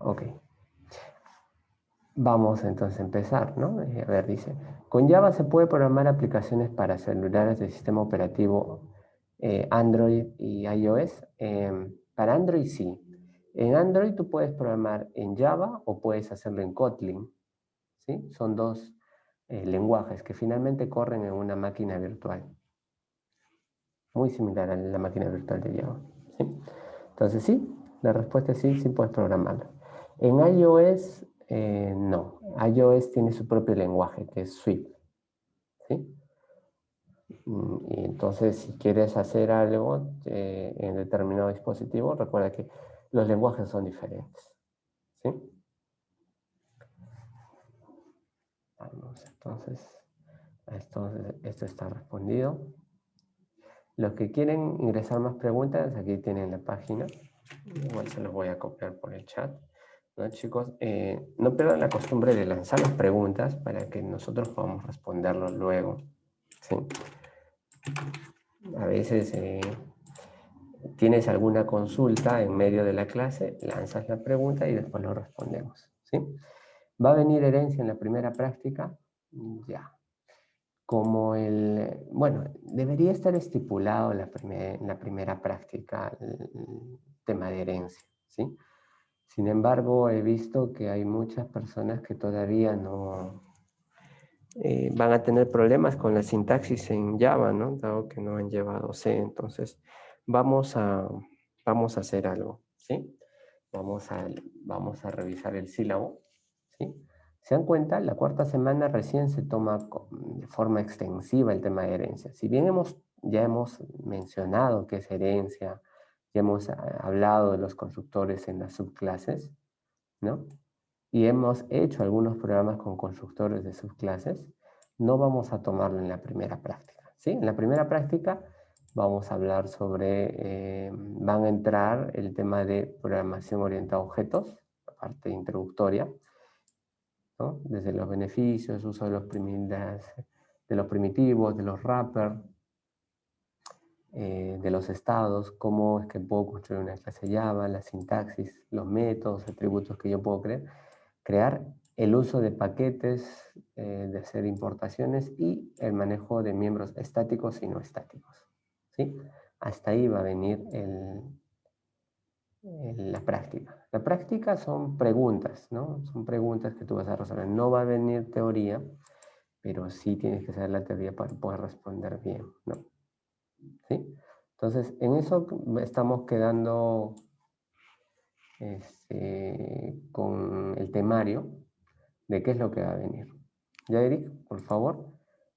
Ok. Vamos entonces a empezar, ¿no? A ver, dice, con Java se puede programar aplicaciones para celulares del sistema operativo Android y iOS. Para Android sí. En Android tú puedes programar en Java o puedes hacerlo en Kotlin, ¿sí? Son dos lenguajes que finalmente corren en una máquina virtual. Muy similar a la máquina virtual de Java, ¿sí? Entonces sí, la respuesta es sí, sí puedes programarlo. En iOS, no. iOS tiene su propio lenguaje, que es Swift, ¿sí? Y entonces, si quieres hacer algo en determinado dispositivo, recuerda que los lenguajes son diferentes, ¿sí? Vamos, entonces esto está respondido. Los que quieren ingresar más preguntas, aquí tienen la página. Igual se los voy a copiar por el chat. ¿No, chicos? No pierdan la costumbre de lanzar las preguntas para que nosotros podamos responderlos luego. ¿Sí? A veces tienes alguna consulta en medio de la clase, lanzas la pregunta y después lo respondemos. ¿Sí? ¿Va a venir herencia en la primera práctica? Ya. Bueno, debería estar estipulado en la primera práctica el tema de herencia, ¿sí? Sin embargo, he visto que hay muchas personas que todavía no van a tener problemas con la sintaxis en Java, ¿no? Dado que no han llevado C. Entonces, vamos a hacer algo, ¿sí? Vamos a revisar el sílabo, ¿sí? ¿Se dan cuenta? La cuarta semana recién se toma de forma extensiva el tema de herencia. Si bien ya hemos mencionado qué es herencia, ya hemos hablado de los constructores en las subclases, ¿no? Y hemos hecho algunos programas con constructores de subclases, no vamos a tomarlo en la primera práctica, ¿sí? En la primera práctica vamos a hablar sobre, van a entrar el tema de programación orientada a objetos, la parte introductoria, ¿no? Desde los beneficios, uso de los primitivos, de los wrappers, de los estados, cómo es que puedo construir una clase Java, la sintaxis, los métodos, atributos que yo puedo crear, el uso de paquetes, de hacer importaciones y el manejo de miembros estáticos y no estáticos, ¿sí? Hasta ahí va a venir la práctica. La práctica son preguntas, ¿no? Son preguntas que tú vas a resolver. No va a venir teoría, pero sí tienes que saber la teoría para poder responder bien, ¿no? ¿Sí? Entonces, en eso estamos quedando con el temario de qué es lo que va a venir. Ya, Eric, por favor,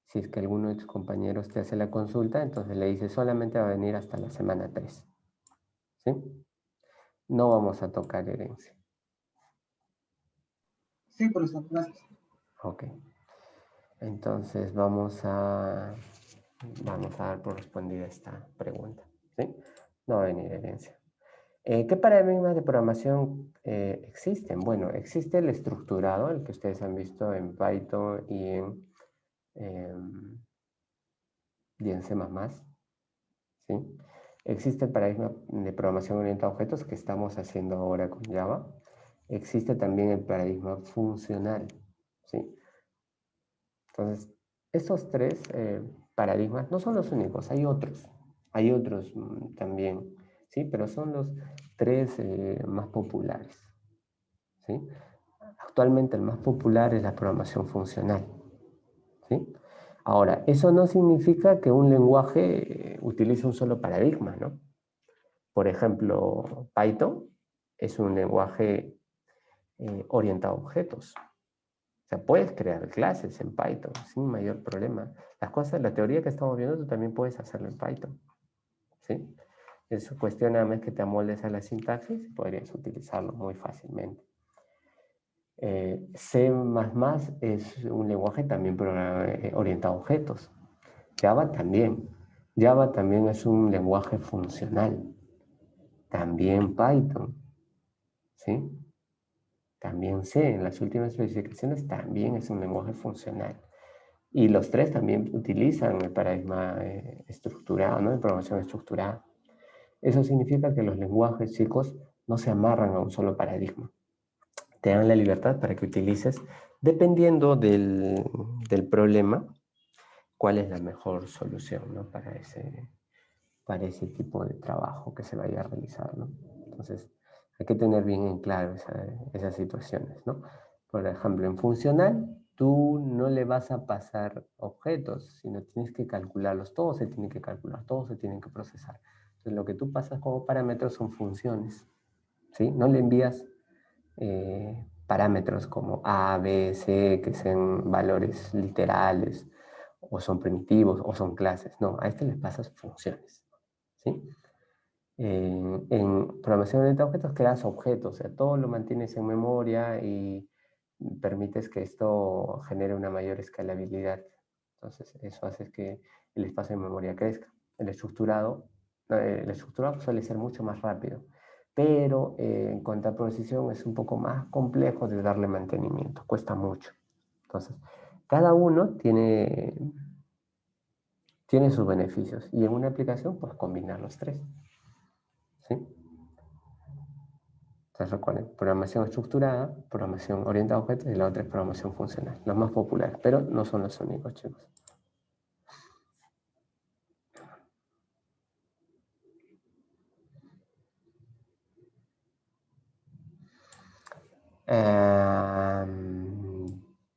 si es que alguno de tus compañeros te hace la consulta, entonces le dice solamente va a venir hasta la semana 3. ¿Sí? No vamos a tocar herencia. Sí, profesor, gracias. Ok. Entonces vamos a dar por respondida esta pregunta. ¿Sí? No va a venir herencia. ¿Qué paradigmas de programación existen? Bueno, existe el estructurado, el que ustedes han visto en Python y en C++, ¿sí? Existe el paradigma de programación orientada a objetos que estamos haciendo ahora con Java. Existe también el paradigma funcional, ¿sí? Entonces, estos tres paradigmas no son los únicos, hay otros también, ¿sí? Pero son los tres más populares, ¿sí? Actualmente el más popular es la programación funcional, ¿sí? Ahora, eso no significa que un lenguaje utilice un solo paradigma, ¿no? Por ejemplo, Python es un lenguaje orientado a objetos. O sea, puedes crear clases en Python sin mayor problema. La teoría que estamos viendo, tú también puedes hacerlo en Python, ¿sí? Es cuestión nada más que te amoldes a la sintaxis y podrías utilizarlo muy fácilmente. C++ es un lenguaje también orientado a objetos. Java también. Java también es un lenguaje funcional. También Python, ¿sí? También C, en las últimas especificaciones también es un lenguaje funcional. Y los tres también utilizan el paradigma estructurado, ¿no? De programación estructurada. Eso significa que los lenguajes, chicos, no se amarran a un solo paradigma. te dan la libertad para que utilices, dependiendo del problema, cuál es la mejor solución, ¿no? Para ese tipo de trabajo que se vaya a realizar, ¿no? Entonces, hay que tener bien en claro esas situaciones, ¿no? Por ejemplo, en funcional, tú no le vas a pasar objetos, sino tienes que calcularlos. Todo se tiene que calcular, todo se tiene que procesar. Entonces, lo que tú pasas como parámetros son funciones, ¿sí? No le envías parámetros como A, B, C, que sean valores literales, o son primitivos, o son clases. No, a este les pasas funciones, ¿sí? En programación orientada a objetos creas objetos, o sea, todo lo mantienes en memoria y permites que esto genere una mayor escalabilidad. Entonces, eso hace que el espacio de memoria crezca. El estructurado suele ser mucho más rápido, pero en cuanto a precisión es un poco más complejo de darle mantenimiento, cuesta mucho. Entonces, cada uno tiene sus beneficios y en una aplicación, pues combinar los tres, ¿sí? Entonces recuerden, programación estructurada, programación orientada a objetos y la otra es programación funcional. Los más populares, pero no son los únicos, chicos.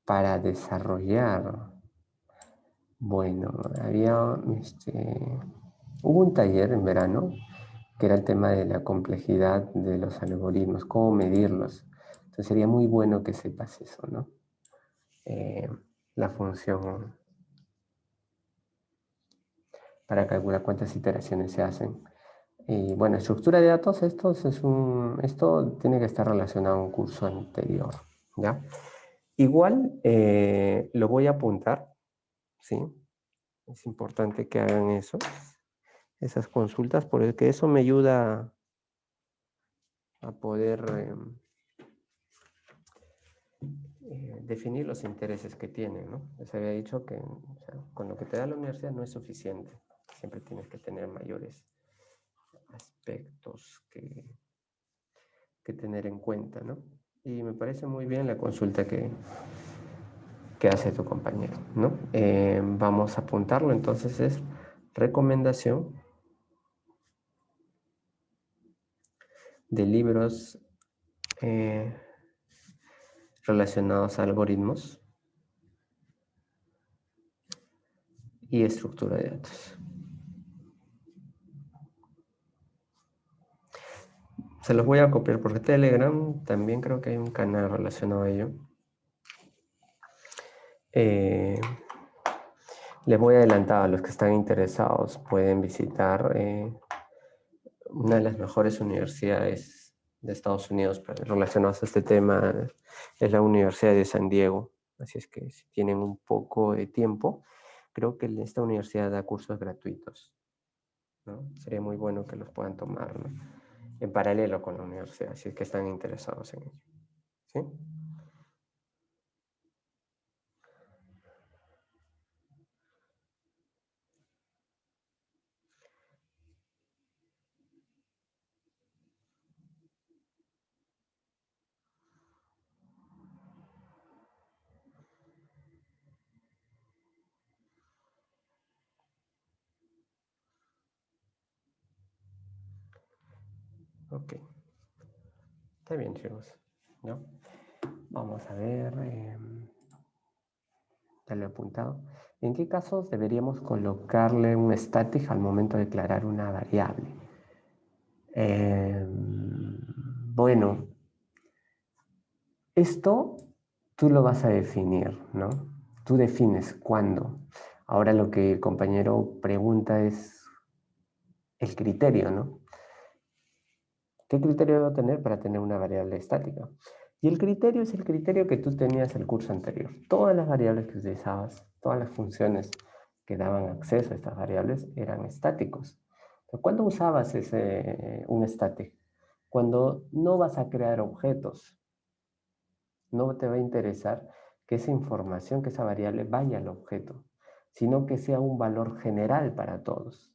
Para desarrollar, bueno, hubo un taller en verano que era el tema de la complejidad de los algoritmos, cómo medirlos. Entonces sería muy bueno que sepas eso, ¿no? La función para calcular cuántas iteraciones se hacen. Y bueno, estructura de datos, esto tiene que estar relacionado a un curso anterior, ¿ya? Igual lo voy a apuntar, ¿sí? Es importante que hagan eso, esas consultas, porque eso me ayuda a poder definir los intereses que tienen, ¿no? Les había dicho que, o sea, con lo que te da la universidad no es suficiente. Siempre tienes que tener mayores aspectos que tener en cuenta, ¿no? Y me parece muy bien la consulta que hace tu compañero, ¿no? Vamos a apuntarlo, entonces es recomendación de libros relacionados a algoritmos y estructura de datos. Se los voy a copiar por Telegram, también creo que hay un canal relacionado a ello. Les voy a adelantar a los que están interesados, pueden visitar una de las mejores universidades de Estados Unidos relacionadas a este tema, es la Universidad de San Diego. Así es que si tienen un poco de tiempo, creo que esta universidad da cursos gratuitos, ¿no? Sería muy bueno que los puedan tomar, ¿no? En paralelo con la universidad, si es que están interesados en ello, ¿sí? Ok, está bien, chicos, ¿no? Vamos a ver, ya lo he apuntado. ¿En qué casos deberíamos colocarle un static al momento de declarar una variable? Bueno, esto tú lo vas a definir, ¿no? Tú defines cuándo. Ahora lo que el compañero pregunta es el criterio, ¿no? ¿Qué criterio debo tener para tener una variable estática? Y el criterio es el criterio que tú tenías el curso anterior. Todas las variables que utilizabas, todas las funciones que daban acceso a estas variables eran estáticos. ¿Cuándo usabas un static? Cuando no vas a crear objetos, no te va a interesar que esa información, que esa variable vaya al objeto, sino que sea un valor general para todos,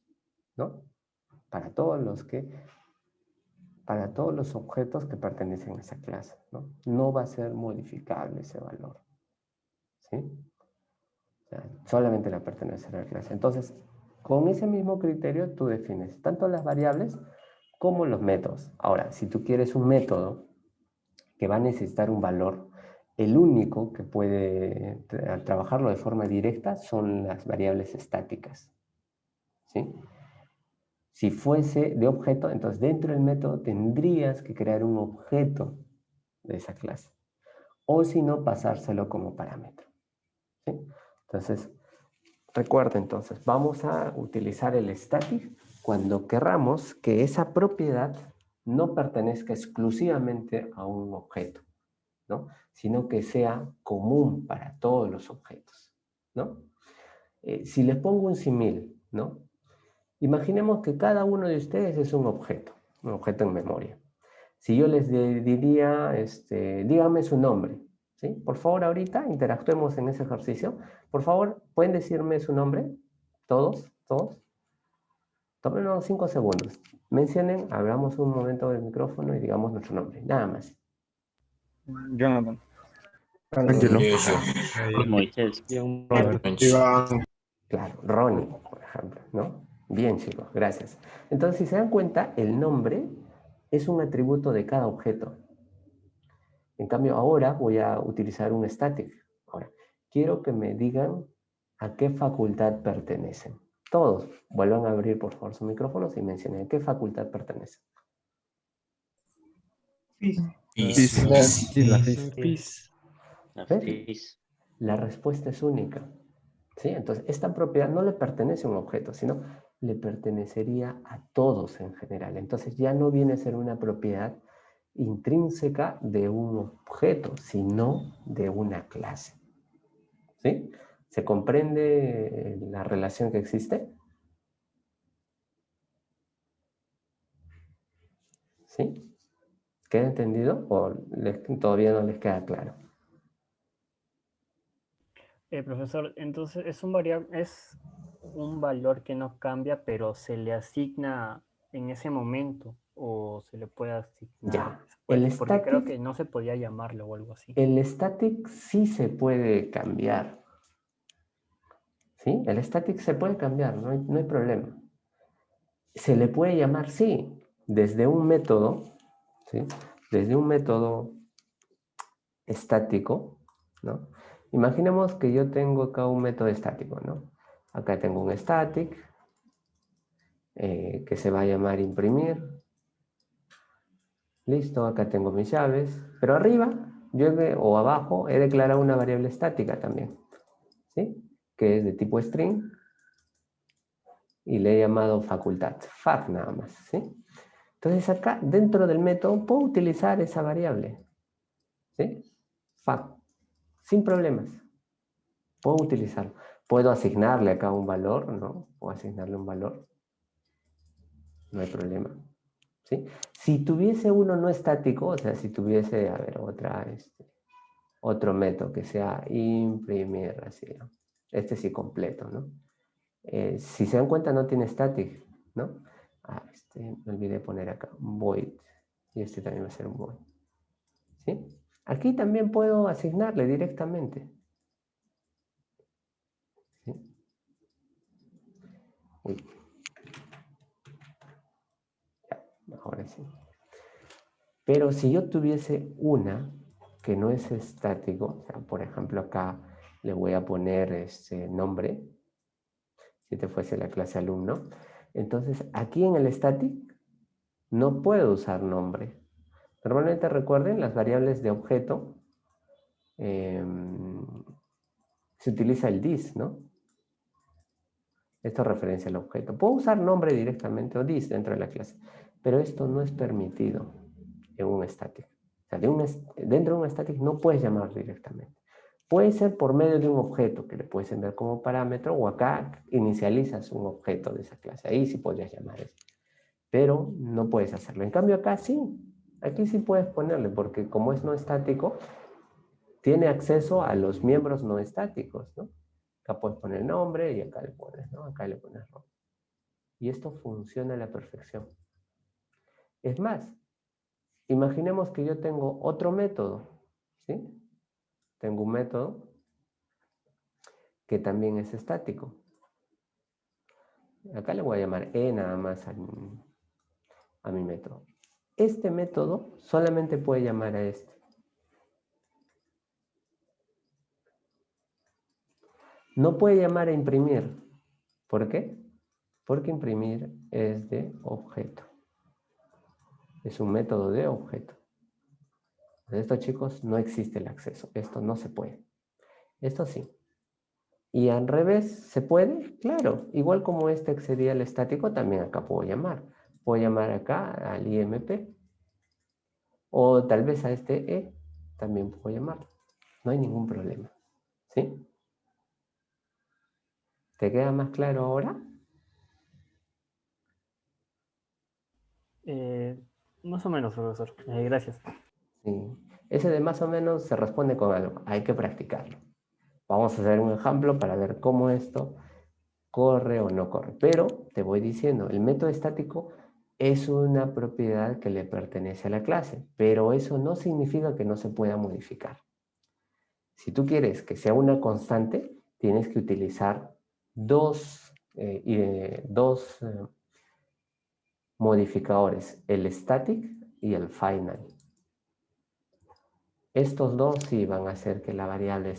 ¿no? Para todos los que para todos los objetos que pertenecen a esa clase, ¿no? No va a ser modificable ese valor, ¿sí? O sea, solamente la pertenece a la clase. Entonces, con ese mismo criterio tú defines tanto las variables como los métodos. Ahora, si tú quieres un método que va a necesitar un valor, el único que puede trabajarlo de forma directa son las variables estáticas, ¿sí? Si fuese de objeto, entonces dentro del método tendrías que crear un objeto de esa clase. O si no, pasárselo como parámetro, ¿sí? Entonces, recuerda entonces, vamos a utilizar el static cuando querramos que esa propiedad no pertenezca exclusivamente a un objeto, ¿no? Sino que sea común para todos los objetos, ¿no? Si les pongo un símil, ¿no? Imaginemos que cada uno de ustedes es un objeto en memoria. Si yo les diría, dígame su nombre, ¿sí? Por favor, ahorita interactuemos en ese ejercicio. Por favor, ¿pueden decirme su nombre? ¿Todos? ¿Todos? Tomen unos 5 segundos. Mencionen, abramos un momento del micrófono y digamos nuestro nombre. Nada más. Jonathan. Angelo. Moisés. Robert. Iván. Claro, Ronnie, por ejemplo, ¿no? Bien, chicos, gracias. Entonces, si se dan cuenta, el nombre es un atributo de cada objeto. En cambio, ahora voy a utilizar un static. Ahora, quiero que me digan a qué facultad pertenecen. Todos, vuelvan a abrir por favor sus micrófonos y mencionen a qué facultad pertenecen. Pis. ¿Ves? La respuesta es única, ¿sí? Entonces, esta propiedad no le pertenece a un objeto, sino le pertenecería a todos en general. Entonces, ya no viene a ser una propiedad intrínseca de un objeto, sino de una clase. ¿Sí? ¿Se comprende la relación que existe? ¿Sí? ¿Queda entendido o todavía no les queda claro? Profesor, entonces es un valor que no cambia, pero se le asigna en ese momento o se le puede asignar Ya. después, porque creo que no se podía llamarlo o algo así. El static sí se puede cambiar. ¿Sí? El static se puede cambiar, no hay problema. Se le puede llamar, sí, desde un método, ¿sí? Desde un método estático, ¿no? Imaginemos que yo tengo acá un método estático, ¿no? Acá tengo un static que se va a llamar imprimir. Listo, acá tengo mis llaves, pero arriba o abajo he declarado una variable estática también, ¿sí? Que es de tipo string y le he llamado facultad, fac nada más, ¿sí? Entonces acá dentro del método puedo utilizar esa variable, ¿sí? Fac, sin problemas, puedo utilizarlo. Puedo asignarle acá un valor, ¿no? Puedo asignarle un valor, no hay problema, ¿sí? Si tuviese uno no estático, o sea, si tuviese, a ver, otro método que sea imprimir, así, ¿no? Este sí completo, ¿no? Si se dan cuenta no tiene static, ¿no? Me olvidé poner acá, void, y este también va a ser un void, ¿sí? Aquí también puedo asignarle directamente, ¿sí? Uy. Ya, ahora sí. Pero si yo tuviese una que no es estático, o sea, por ejemplo acá le voy a poner este nombre, si te fuese la clase alumno, entonces aquí en el static no puedo usar nombre. Normalmente recuerden las variables de objeto, se utiliza el this, ¿no? Esto es referencia al objeto. Puedo usar nombre directamente o this dentro de la clase, pero esto no es permitido en un static. O sea, dentro de un static no puedes llamar directamente. Puede ser por medio de un objeto que le puedes enviar como parámetro, o acá inicializas un objeto de esa clase. Ahí sí podrías llamar eso. Pero no puedes hacerlo. En cambio acá sí. Aquí sí puedes ponerle, porque como es no estático, tiene acceso a los miembros no estáticos, ¿no? Acá puedes poner nombre y acá le pones, ¿no? Acá le pones nombre. Y esto funciona a la perfección. Es más, imaginemos que yo tengo otro método, ¿sí? Tengo un método que también es estático. Acá le voy a llamar E nada más a mi método. Este método solamente puede llamar a este. No puede llamar a imprimir. ¿Por qué? Porque imprimir es de objeto. Es un método de objeto. De estos chicos no existe el acceso. Esto no se puede. Esto sí. Y al revés, ¿se puede? Claro. Igual como este excedía el estático, también acá puedo llamar. Puedo llamar acá al IMP. O tal vez a este E también puedo llamarlo. No hay ningún problema. ¿Sí? ¿Te queda más claro ahora? Más o menos, profesor. Gracias. Sí. Ese de más o menos se responde con algo. Hay que practicarlo. Vamos a hacer un ejemplo para ver cómo esto corre o no corre. Pero te voy diciendo, el método estático es una propiedad que le pertenece a la clase, pero eso no significa que no se pueda modificar. Si tú quieres que sea una constante, tienes que utilizar dos modificadores, el static y el final. Estos dos sí van a hacer que la variable,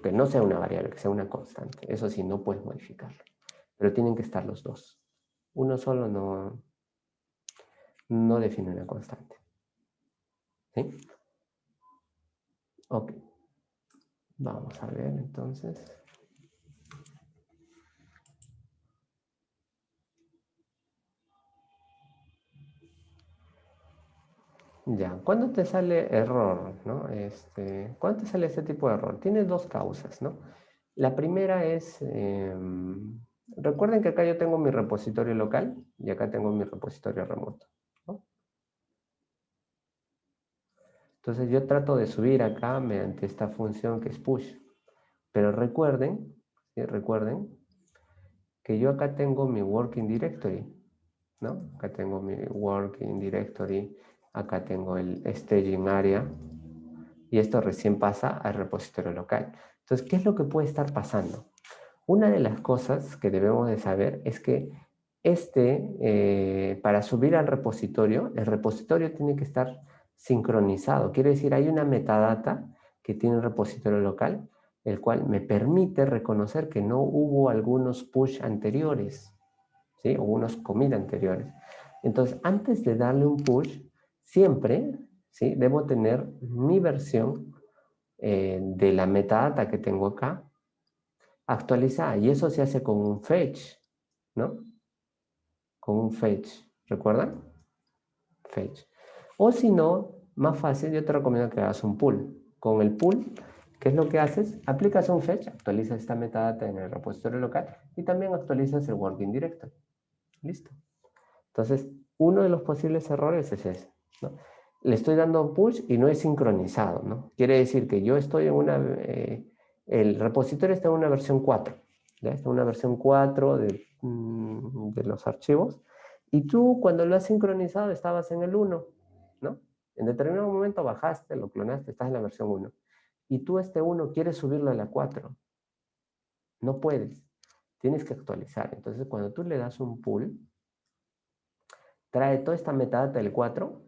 que no sea una variable, que sea una constante. Eso sí, no puedes modificarlo. Pero tienen que estar los dos. Uno solo no define una constante. ¿Sí? Ok. Vamos a ver entonces. Ya, ¿cuándo te sale error? ¿No? ¿Cuándo te sale este tipo de error? Tiene dos causas, ¿no? La primera es, recuerden que acá yo tengo mi repositorio local y acá tengo mi repositorio remoto, ¿no? Entonces yo trato de subir acá mediante esta función que es push. Pero recuerden, ¿sí? Recuerden que yo acá tengo mi working directory, ¿no? Acá tengo mi working directory, acá tengo el staging area y esto recién pasa al repositorio local. Entonces, ¿qué es lo que puede estar pasando? Una de las cosas que debemos de saber es que para subir al repositorio, el repositorio tiene que estar sincronizado. Quiere decir, hay una metadata que tiene el repositorio local, el cual me permite reconocer que no hubo algunos push anteriores, ¿sí? O unos commit anteriores. Entonces, antes de darle un push, siempre, ¿sí? Debo tener mi versión de la metadata que tengo acá actualizada. Y eso se hace con un fetch, ¿no? Con un fetch. ¿Recuerdan? Fetch. O si no, más fácil, yo te recomiendo que hagas un pull. Con el pull, ¿qué es lo que haces? Aplicas un fetch, actualizas esta metadata en el repositorio local y también actualizas el working directory. Listo. Entonces, uno de los posibles errores es ese, ¿no? Le estoy dando push y no es sincronizado, ¿no? Quiere decir que yo estoy en el repositorio está en una versión 4, ¿ya? Está en una versión 4 de los archivos, y tú cuando lo has sincronizado estabas en el 1, ¿no? En determinado momento bajaste, lo clonaste, estás en la versión 1, y tú este 1 quieres subirlo a la 4. No puedes, tienes que actualizar. Entonces, cuando tú le das un pull, trae toda esta metadata del 4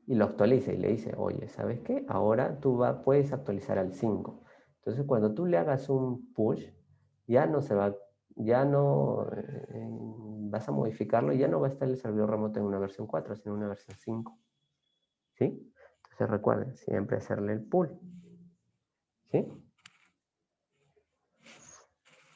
y lo actualiza y le dice, oye, ¿sabes qué? Ahora tú puedes actualizar al 5. Entonces, cuando tú le hagas un push, ya no vas a modificarlo y ya no va a estar el servidor remoto en una versión 4, sino en una versión 5. ¿Sí? Entonces recuerden, siempre hacerle el pull. ¿Sí?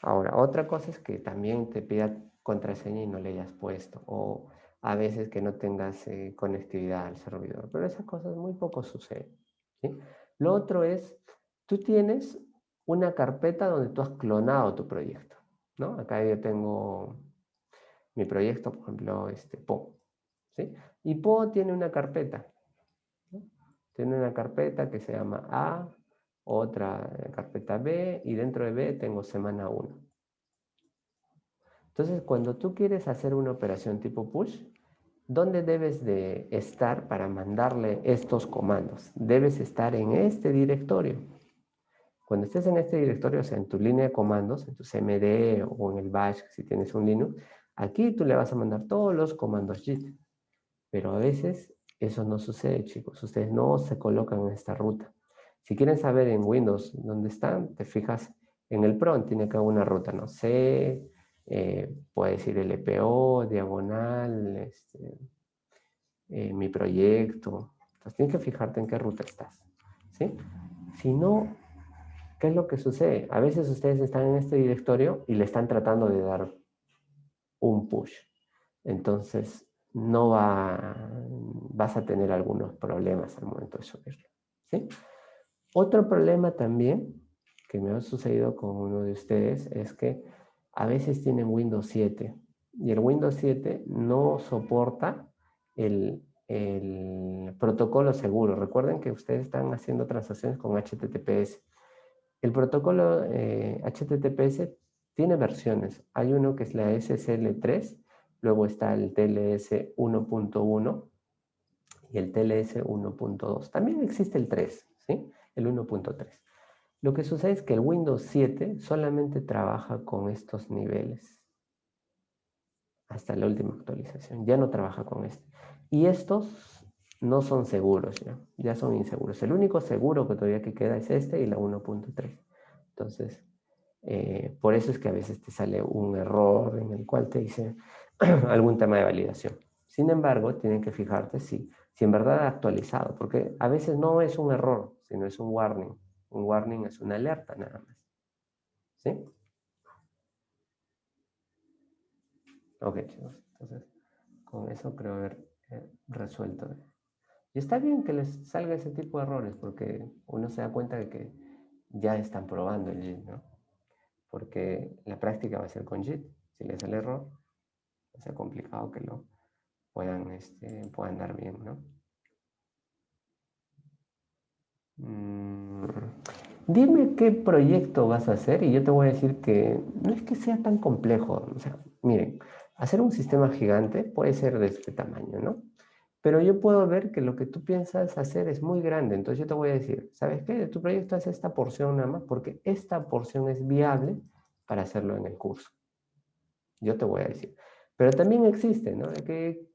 Ahora, otra cosa es que también te pida contraseña y no le hayas puesto, o a veces que no tengas conectividad al servidor, pero esas cosas muy poco suceden, ¿sí? Lo otro es, tú tienes una carpeta donde tú has clonado tu proyecto, ¿no? Acá yo tengo mi proyecto, por ejemplo, PO, ¿sí? Y PO tiene una carpeta, ¿no? Tiene una carpeta que se llama A, otra carpeta B, y dentro de B tengo semana 1. Entonces, cuando tú quieres hacer una operación tipo push, ¿dónde debes de estar para mandarle estos comandos? Debes estar en este directorio. Cuando estés en este directorio, o sea, en tu línea de comandos, en tu CMD o en el bash, si tienes un Linux, aquí tú le vas a mandar todos los comandos JIT. Pero a veces eso no sucede, chicos. Ustedes no se colocan en esta ruta. Si quieren saber en Windows dónde están, te fijas en el prompt, tiene acá una ruta, no sé, puedes ir LPO, diagonal, mi proyecto. Entonces tienes que fijarte en qué ruta estás, ¿sí? Si no, ¿qué es lo que sucede? A veces ustedes están en este directorio y le están tratando de dar un push. Entonces, vas a tener algunos problemas al momento de subirlo, ¿sí? Otro problema también que me ha sucedido con uno de ustedes es que a veces tienen Windows 7 y el Windows 7 no soporta el protocolo seguro. Recuerden que ustedes están haciendo transacciones con HTTPS. El protocolo HTTPS tiene versiones. Hay uno que es la SSL3, luego está el TLS 1.1 y el TLS 1.2. También existe el 3, ¿sí? El 1.3. Lo que sucede es que el Windows 7 solamente trabaja con estos niveles hasta la última actualización. Ya no trabaja con este. Y estos no son seguros, ya son inseguros. El único seguro que todavía que queda es este y la 1.3. Entonces, por eso es que a veces te sale un error en el cual te dice algún tema de validación. Sin embargo, tienen que fijarte si en verdad ha actualizado, porque a veces no es un error, sino es un warning. Un warning es una alerta nada más. ¿Sí? Ok, chicos. Entonces, con eso creo haber resuelto. Y está bien que les salga ese tipo de errores, porque uno se da cuenta de que ya están probando el JIT, ¿no? Porque la práctica va a ser con JIT. Si les sale error, va a ser complicado que lo puedan dar bien, ¿no? Dime qué proyecto vas a hacer y yo te voy a decir que no es que sea tan complejo. O sea, miren, hacer un sistema gigante puede ser de este tamaño, ¿no? Pero yo puedo ver que lo que tú piensas hacer es muy grande. Entonces yo te voy a decir, ¿sabes qué? De tu proyecto haz esta porción nada más porque esta porción es viable para hacerlo en el curso. Yo te voy a decir. Pero también existe, ¿no? De que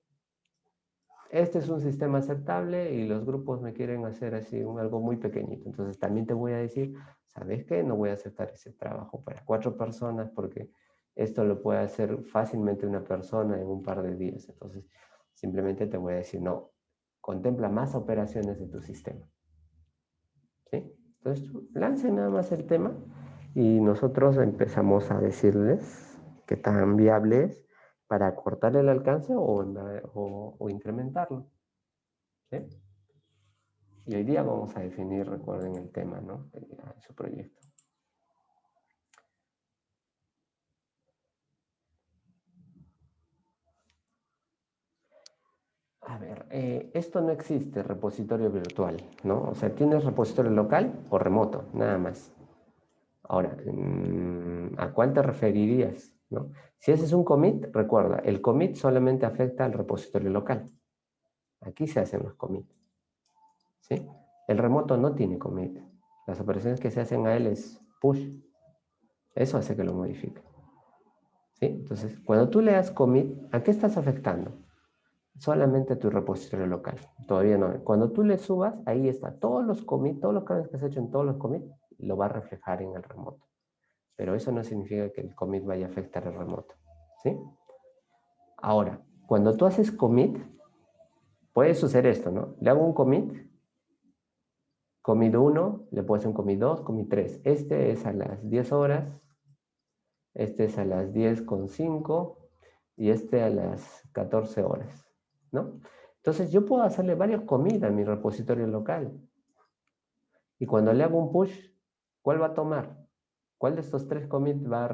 este es un sistema aceptable y los grupos me quieren hacer así algo muy pequeñito. Entonces también te voy a decir, ¿sabes qué? No voy a aceptar ese trabajo para 4 personas porque esto lo puede hacer fácilmente una persona en un par de días. Entonces simplemente te voy a decir, no, contempla más operaciones de tu sistema. ¿Sí? Entonces lancen nada más el tema y nosotros empezamos a decirles qué tan viable es para cortar el alcance o incrementarlo. ¿Sí? Y hoy día vamos a definir, recuerden el tema, ¿no? De su proyecto. A ver, esto no existe, repositorio virtual, ¿no? O sea, tienes repositorio local o remoto, nada más. Ahora, ¿a cuál te referirías? ¿No? Si haces un commit, recuerda, el commit solamente afecta al repositorio local. Aquí se hacen los commits. ¿Sí? El remoto no tiene commit. Las operaciones que se hacen a él es push. Eso hace que lo modifique. ¿Sí? Entonces, cuando tú le das commit, ¿a qué estás afectando? Solamente tu repositorio local. Todavía no. Cuando tú le subas, ahí está. Todos los commits, todos los cambios que has hecho en todos los commits, lo va a reflejar en el remoto. Pero eso no significa que el commit vaya a afectar el remoto. ¿Sí? Ahora, cuando tú haces commit, puede suceder esto, ¿no? Le hago un commit 1, le puedo hacer un commit 2, commit 3. Este es a las 10 horas, este es a las 10:05 y este a las 14 horas, ¿no? Entonces yo puedo hacerle varios commits a mi repositorio local. Y cuando le hago un push, ¿cuál va a tomar? ¿Cuál de estos 3 commits va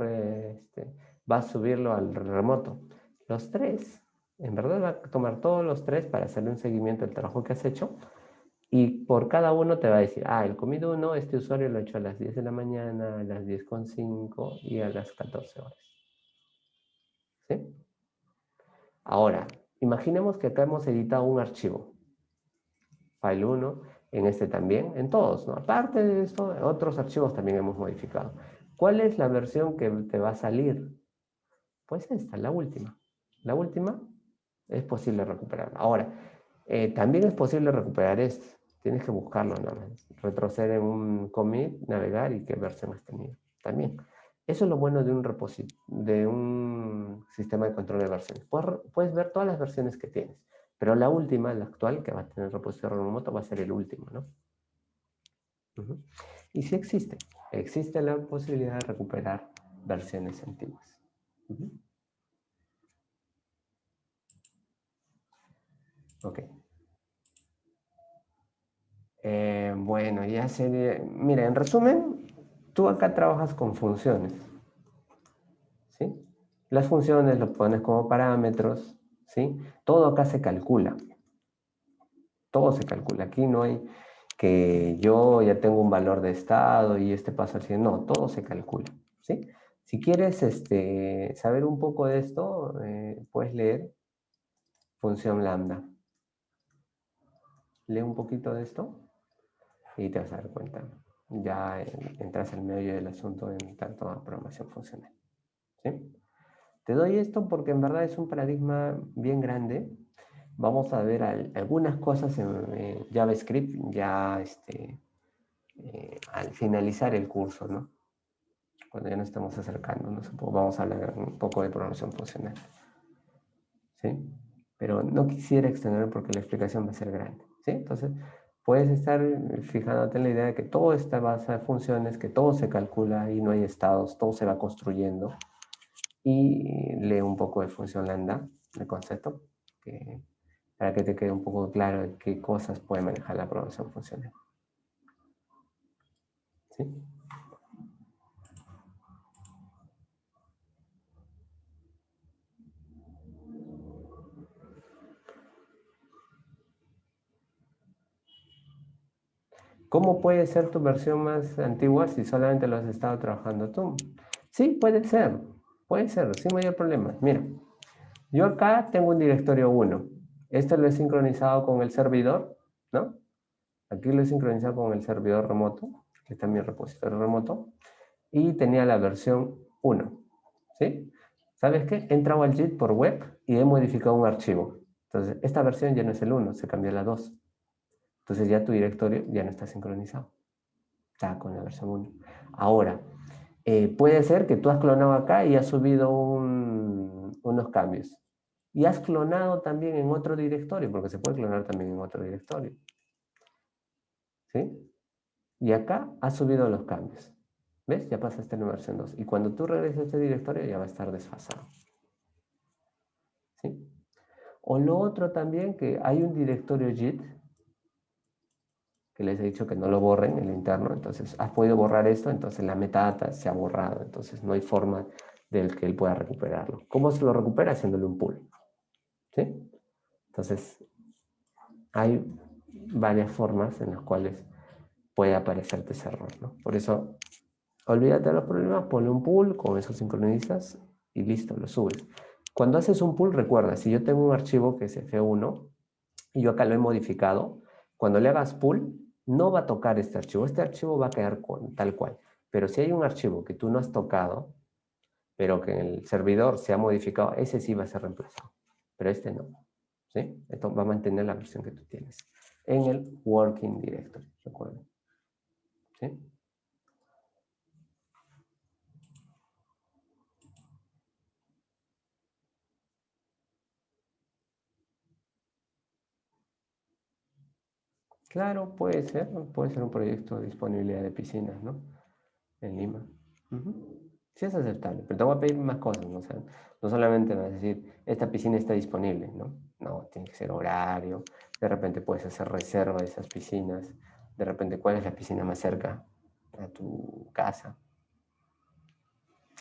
a subirlo al remoto? Los 3. En verdad va a tomar todos los 3 para hacerle un seguimiento del trabajo que has hecho. Y por cada uno te va a decir, el commit 1, este usuario lo ha hecho a las 10 de la mañana, a las 10:05 y a las 14 horas. ¿Sí? Ahora, imaginemos que acá hemos editado un archivo. File 1, en este también, en todos, ¿no? Aparte de esto, otros archivos también hemos modificado. ¿Cuál es la versión que te va a salir? Pues esta, la última. La última es posible recuperarla. Ahora, también es posible recuperar esto. Tienes que buscarlo nada más. Retroceder en un commit, navegar y qué versión has tenido. También. Eso es lo bueno de un sistema de control de versiones. Puedes ver todas las versiones que tienes. Pero la última, la actual, que va a tener el repositorio remoto, va a ser el último, ¿no? Y sí existe la posibilidad de recuperar versiones antiguas. Ok. Bueno, ya sería... Mira, en resumen, tú acá trabajas con funciones, ¿sí? Las funciones lo pones como parámetros, ¿sí? Todo acá se calcula. Todo se calcula. Aquí no hay que yo ya tengo un valor de estado y este pasa así. No, todo se calcula, ¿sí? Si quieres saber un poco de esto, puedes leer función lambda. Lee un poquito de esto y te vas a dar cuenta. Ya entras al medio del asunto en tanto a programación funcional, ¿sí? Te doy esto porque en verdad es un paradigma bien grande. Vamos a ver algunas cosas en JavaScript ya al finalizar el curso, ¿no? Cuando ya nos estamos acercándonos, vamos a hablar un poco de programación funcional, ¿sí? Pero no quisiera extender porque la explicación va a ser grande, ¿sí? Entonces, puedes estar fijándote en la idea de que todo está basado en funciones, que todo se calcula y no hay estados, todo se va construyendo. Y lee un poco de función lambda, el concepto, para que te quede un poco claro de qué cosas puede manejar la programación funcional. ¿Sí? ¿Cómo puede ser tu versión más antigua si solamente lo has estado trabajando tú? Sí, puede ser, sin mayor problema. Mira, yo acá tengo un directorio 1. Este lo he sincronizado con el servidor, ¿no? Aquí lo he sincronizado con el servidor remoto, que está en mi repositorio remoto, y tenía la versión 1, ¿sí? ¿Sabes qué? He entrado al JIT por web y he modificado un archivo. Entonces, esta versión ya no es el 1, se cambió a la 2. Entonces ya tu directorio ya no está sincronizado. Está con la versión 1. Ahora, puede ser que tú has clonado acá y has subido unos cambios. Y has clonado también en otro directorio, porque se puede clonar también en otro directorio. ¿Sí? Y acá has subido los cambios. ¿Ves? Ya pasaste en la versión 2. Y cuando tú regreses a este directorio ya va a estar desfasado. ¿Sí? O lo otro también, que hay un directorio JIT, que les he dicho que no lo borren, el interno. Entonces, has podido borrar esto, entonces la metadata se ha borrado. Entonces, no hay forma de que él pueda recuperarlo. ¿Cómo se lo recupera? Haciéndole un pull. ¿Sí? Entonces, hay varias formas en las cuales puede aparecerte ese error, ¿no? Por eso, olvídate de los problemas, ponle un pull, con eso sincronizas y listo, lo subes. Cuando haces un pull, recuerda, si yo tengo un archivo que es F1 y yo acá lo he modificado, cuando le hagas pull, no va a tocar este archivo va a quedar tal cual. Pero si hay un archivo que tú no has tocado, pero que en el servidor se ha modificado, ese sí va a ser reemplazado, pero este no, ¿sí? Esto va a mantener la versión que tú tienes en el working directory, recuerden, ¿sí? Claro, puede ser un proyecto de disponibilidad de piscinas, ¿no? En Lima. Sí es aceptable, pero te voy a pedir más cosas, ¿no? O sea, no solamente vas a decir, esta piscina está disponible, ¿no? No, tiene que ser horario, de repente puedes hacer reserva de esas piscinas, de repente cuál es la piscina más cerca a tu casa,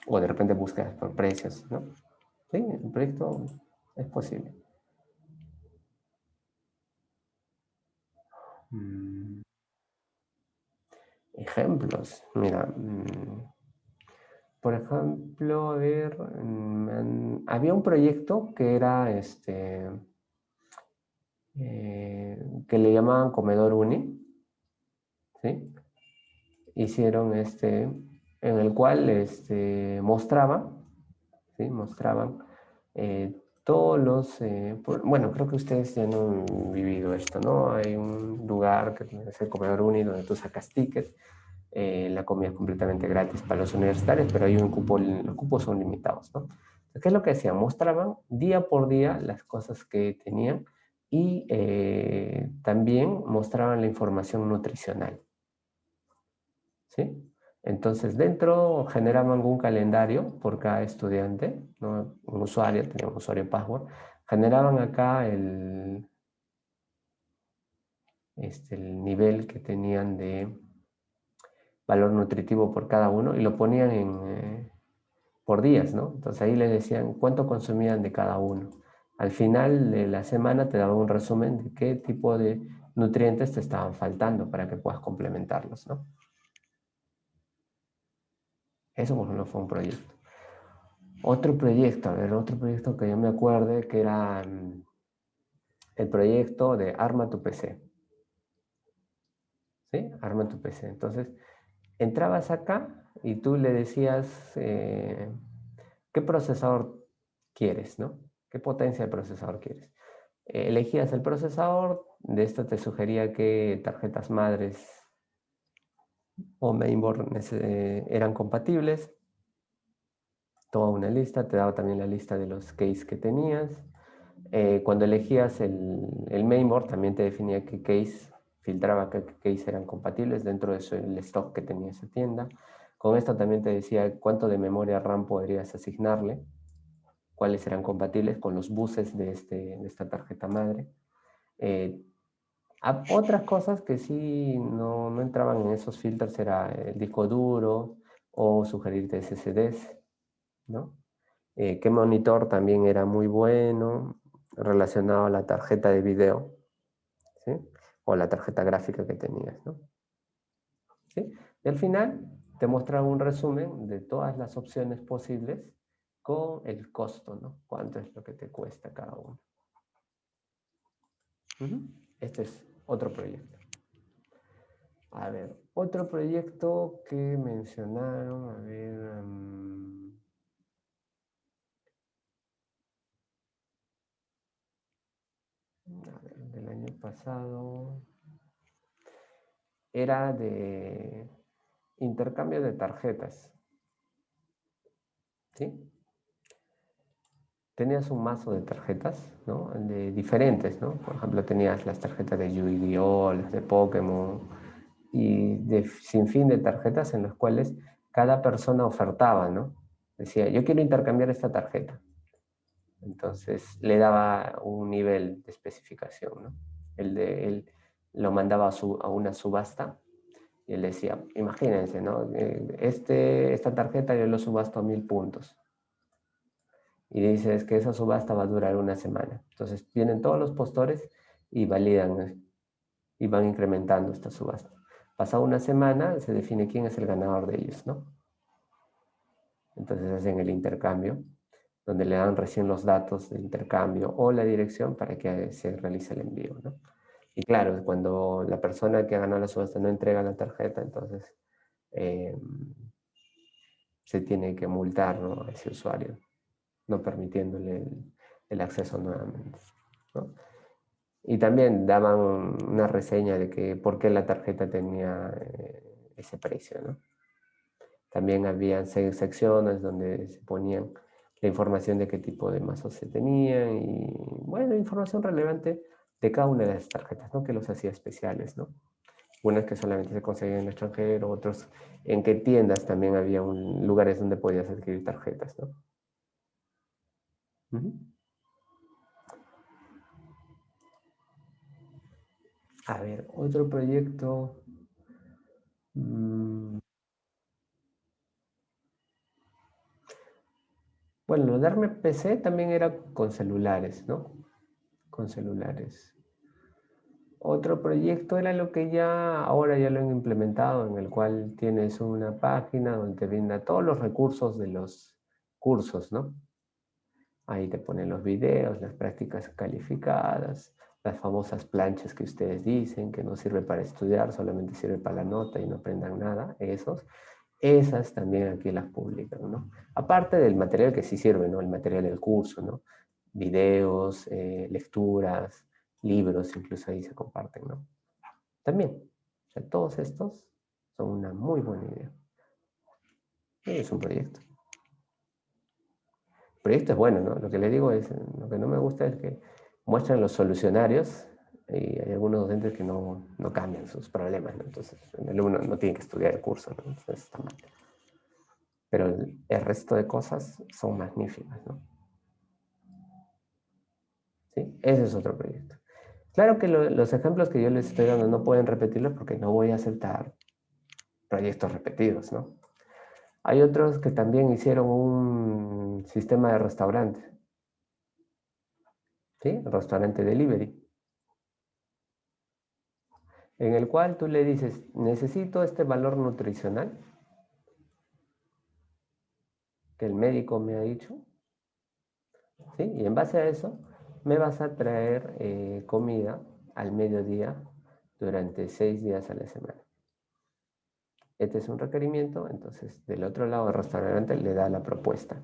o de repente buscas por precios, ¿no? Sí, el proyecto es posible. Ejemplos, mira, por ejemplo, a ver, había un proyecto que era que le llamaban Comedor Uni, ¿sí? Hicieron en el cual mostraban, ¿sí? Mostraban todos los, bueno, creo que ustedes ya no han vivido esto, ¿no? Hay un lugar que es el Comedor Uni donde tú sacas tickets, la comida es completamente gratis para los universitarios, pero hay un cupo, los cupos son limitados, ¿no? ¿Qué es lo que hacían? Mostraban día por día las cosas que tenían y también mostraban la información nutricional, ¿sí? Entonces, dentro generaban un calendario por cada estudiante, ¿no? Un usuario, tenía un usuario password, generaban acá el nivel que tenían de valor nutritivo por cada uno y lo ponían por días, ¿no? Entonces ahí les decían cuánto consumían de cada uno. Al final de la semana te daba un resumen de qué tipo de nutrientes te estaban faltando para que puedas complementarlos, ¿no? Eso, por ejemplo, fue un proyecto. Otro proyecto, a ver, otro proyecto que yo me acuerde que era el proyecto de Arma tu PC. ¿Sí? Arma tu PC. Entonces, entrabas acá y tú le decías qué procesador quieres, ¿no? ¿Qué potencia de procesador quieres? Elegías el procesador, de esto te sugería qué tarjetas madres o mainboard eran compatibles. Toda una lista, te daba también la lista de los keys que tenías. Cuando elegías el mainboard, también te definía qué case, filtraba qué case eran compatibles dentro del stock que tenía esa tienda. Con esto también te decía cuánto de memoria RAM podrías asignarle, cuáles eran compatibles con los buses de esta tarjeta madre. Otras cosas que sí no entraban en esos filtros era el disco duro o sugerirte SSDs, ¿no? Qué monitor también era muy bueno relacionado a la tarjeta de video, ¿sí? O la tarjeta gráfica que tenías, ¿no? ¿Sí? Y al final te mostraba un resumen de todas las opciones posibles con el costo, ¿no? Cuánto es lo que te cuesta cada uno. Este es otro proyecto. A ver, otro proyecto que mencionaron, a ver... del año pasado, era de intercambio de tarjetas, ¿sí? Tenías un mazo de tarjetas, ¿no? De diferentes, ¿no? Por ejemplo, tenías las tarjetas de Yu-Gi-Oh, las de Pokémon, y de sinfín de tarjetas en las cuales cada persona ofertaba, ¿no? Decía, yo quiero intercambiar esta tarjeta. Entonces le daba un nivel de especificación, ¿no? Él lo mandaba a una subasta y él decía, imagínense, ¿no? Esta tarjeta yo lo subasto a 1000 puntos. Y dices que esa subasta va a durar una semana. Entonces vienen todos los postores y validan y van incrementando esta subasta. Pasada una semana se define quién es el ganador de ellos, ¿no? Entonces hacen el intercambio, donde le dan recién los datos de intercambio o la dirección para que se realice el envío, ¿no? Y claro, cuando la persona que ha ganado la subasta no entrega la tarjeta, entonces se tiene que multar, ¿no? A ese usuario, no permitiéndole el acceso nuevamente, ¿no? Y también daban una reseña de que por qué la tarjeta tenía ese precio, ¿no? También había secciones donde se ponían la información de qué tipo de mazos se tenían y, bueno, información relevante de cada una de las tarjetas, ¿no? Que los hacía especiales, ¿no? Unas que solamente se conseguían en el extranjero, otros en qué tiendas también había lugares donde podías adquirir tarjetas, ¿no? A ver, otro proyecto. Bueno, lo de Arma PC también era con celulares, ¿no? Con celulares. Otro proyecto era lo que ahora ya lo han implementado, en el cual tienes una página donde te brinda todos los recursos de los cursos, ¿no? Ahí te ponen los videos, las prácticas calificadas, las famosas planchas que ustedes dicen, que no sirve para estudiar, solamente sirve para la nota y no aprendan nada, esas también aquí las publican, ¿no? Aparte del material que sí sirve, ¿no? El material del curso, ¿no? Videos, lecturas, libros, incluso ahí se comparten, ¿no? También, o sea, todos estos son una muy buena idea. Y es un proyecto. El proyecto es bueno, ¿no? Lo que le digo es, lo que no me gusta es que muestran los solucionarios y hay algunos docentes que no cambian sus problemas, ¿no? Entonces el alumno no tiene que estudiar el curso, ¿no? Entonces está mal. Pero el resto de cosas son magníficas, ¿no? ¿Sí? Ese es otro proyecto. Claro que los ejemplos que yo les estoy dando no pueden repetirlos porque no voy a aceptar proyectos repetidos, ¿no? Hay otros que también hicieron un sistema de restaurante, ¿sí? Restaurante delivery, en el cual tú le dices, necesito este valor nutricional que el médico me ha dicho, ¿sí? Y en base a eso me vas a traer comida al mediodía durante 6 días a la semana. Este es un requerimiento, entonces del otro lado del restaurante le da la propuesta.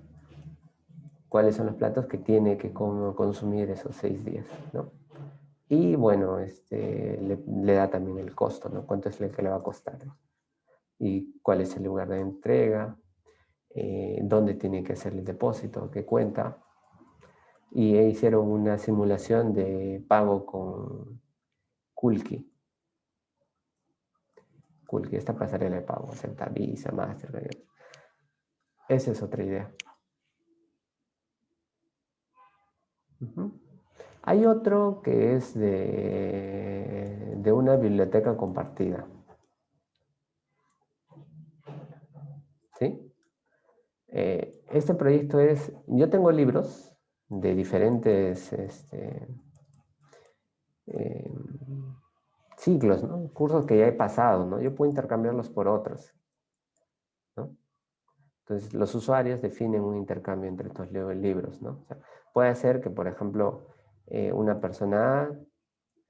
¿Cuáles son los platos que tiene que consumir esos 6 días, ¿no? Y bueno, le da también el costo, ¿no? ¿Cuánto es el que le va a costar? Y cuál es el lugar de entrega, dónde tiene que hacer el depósito, qué cuenta. Y hicieron una simulación de pago con Kulki. Kulki, esta pasarela de pago, acepta Visa, Mastercard. Esa es otra idea. Hay otro que es de una biblioteca compartida. ¿Sí? Este proyecto es, yo tengo libros de diferentes ciclos, ¿no? Cursos que ya he pasado, ¿no? Yo puedo intercambiarlos por otros, ¿no? Entonces, los usuarios definen un intercambio entre estos libros, ¿no? O sea, puede ser que, por ejemplo, una persona A,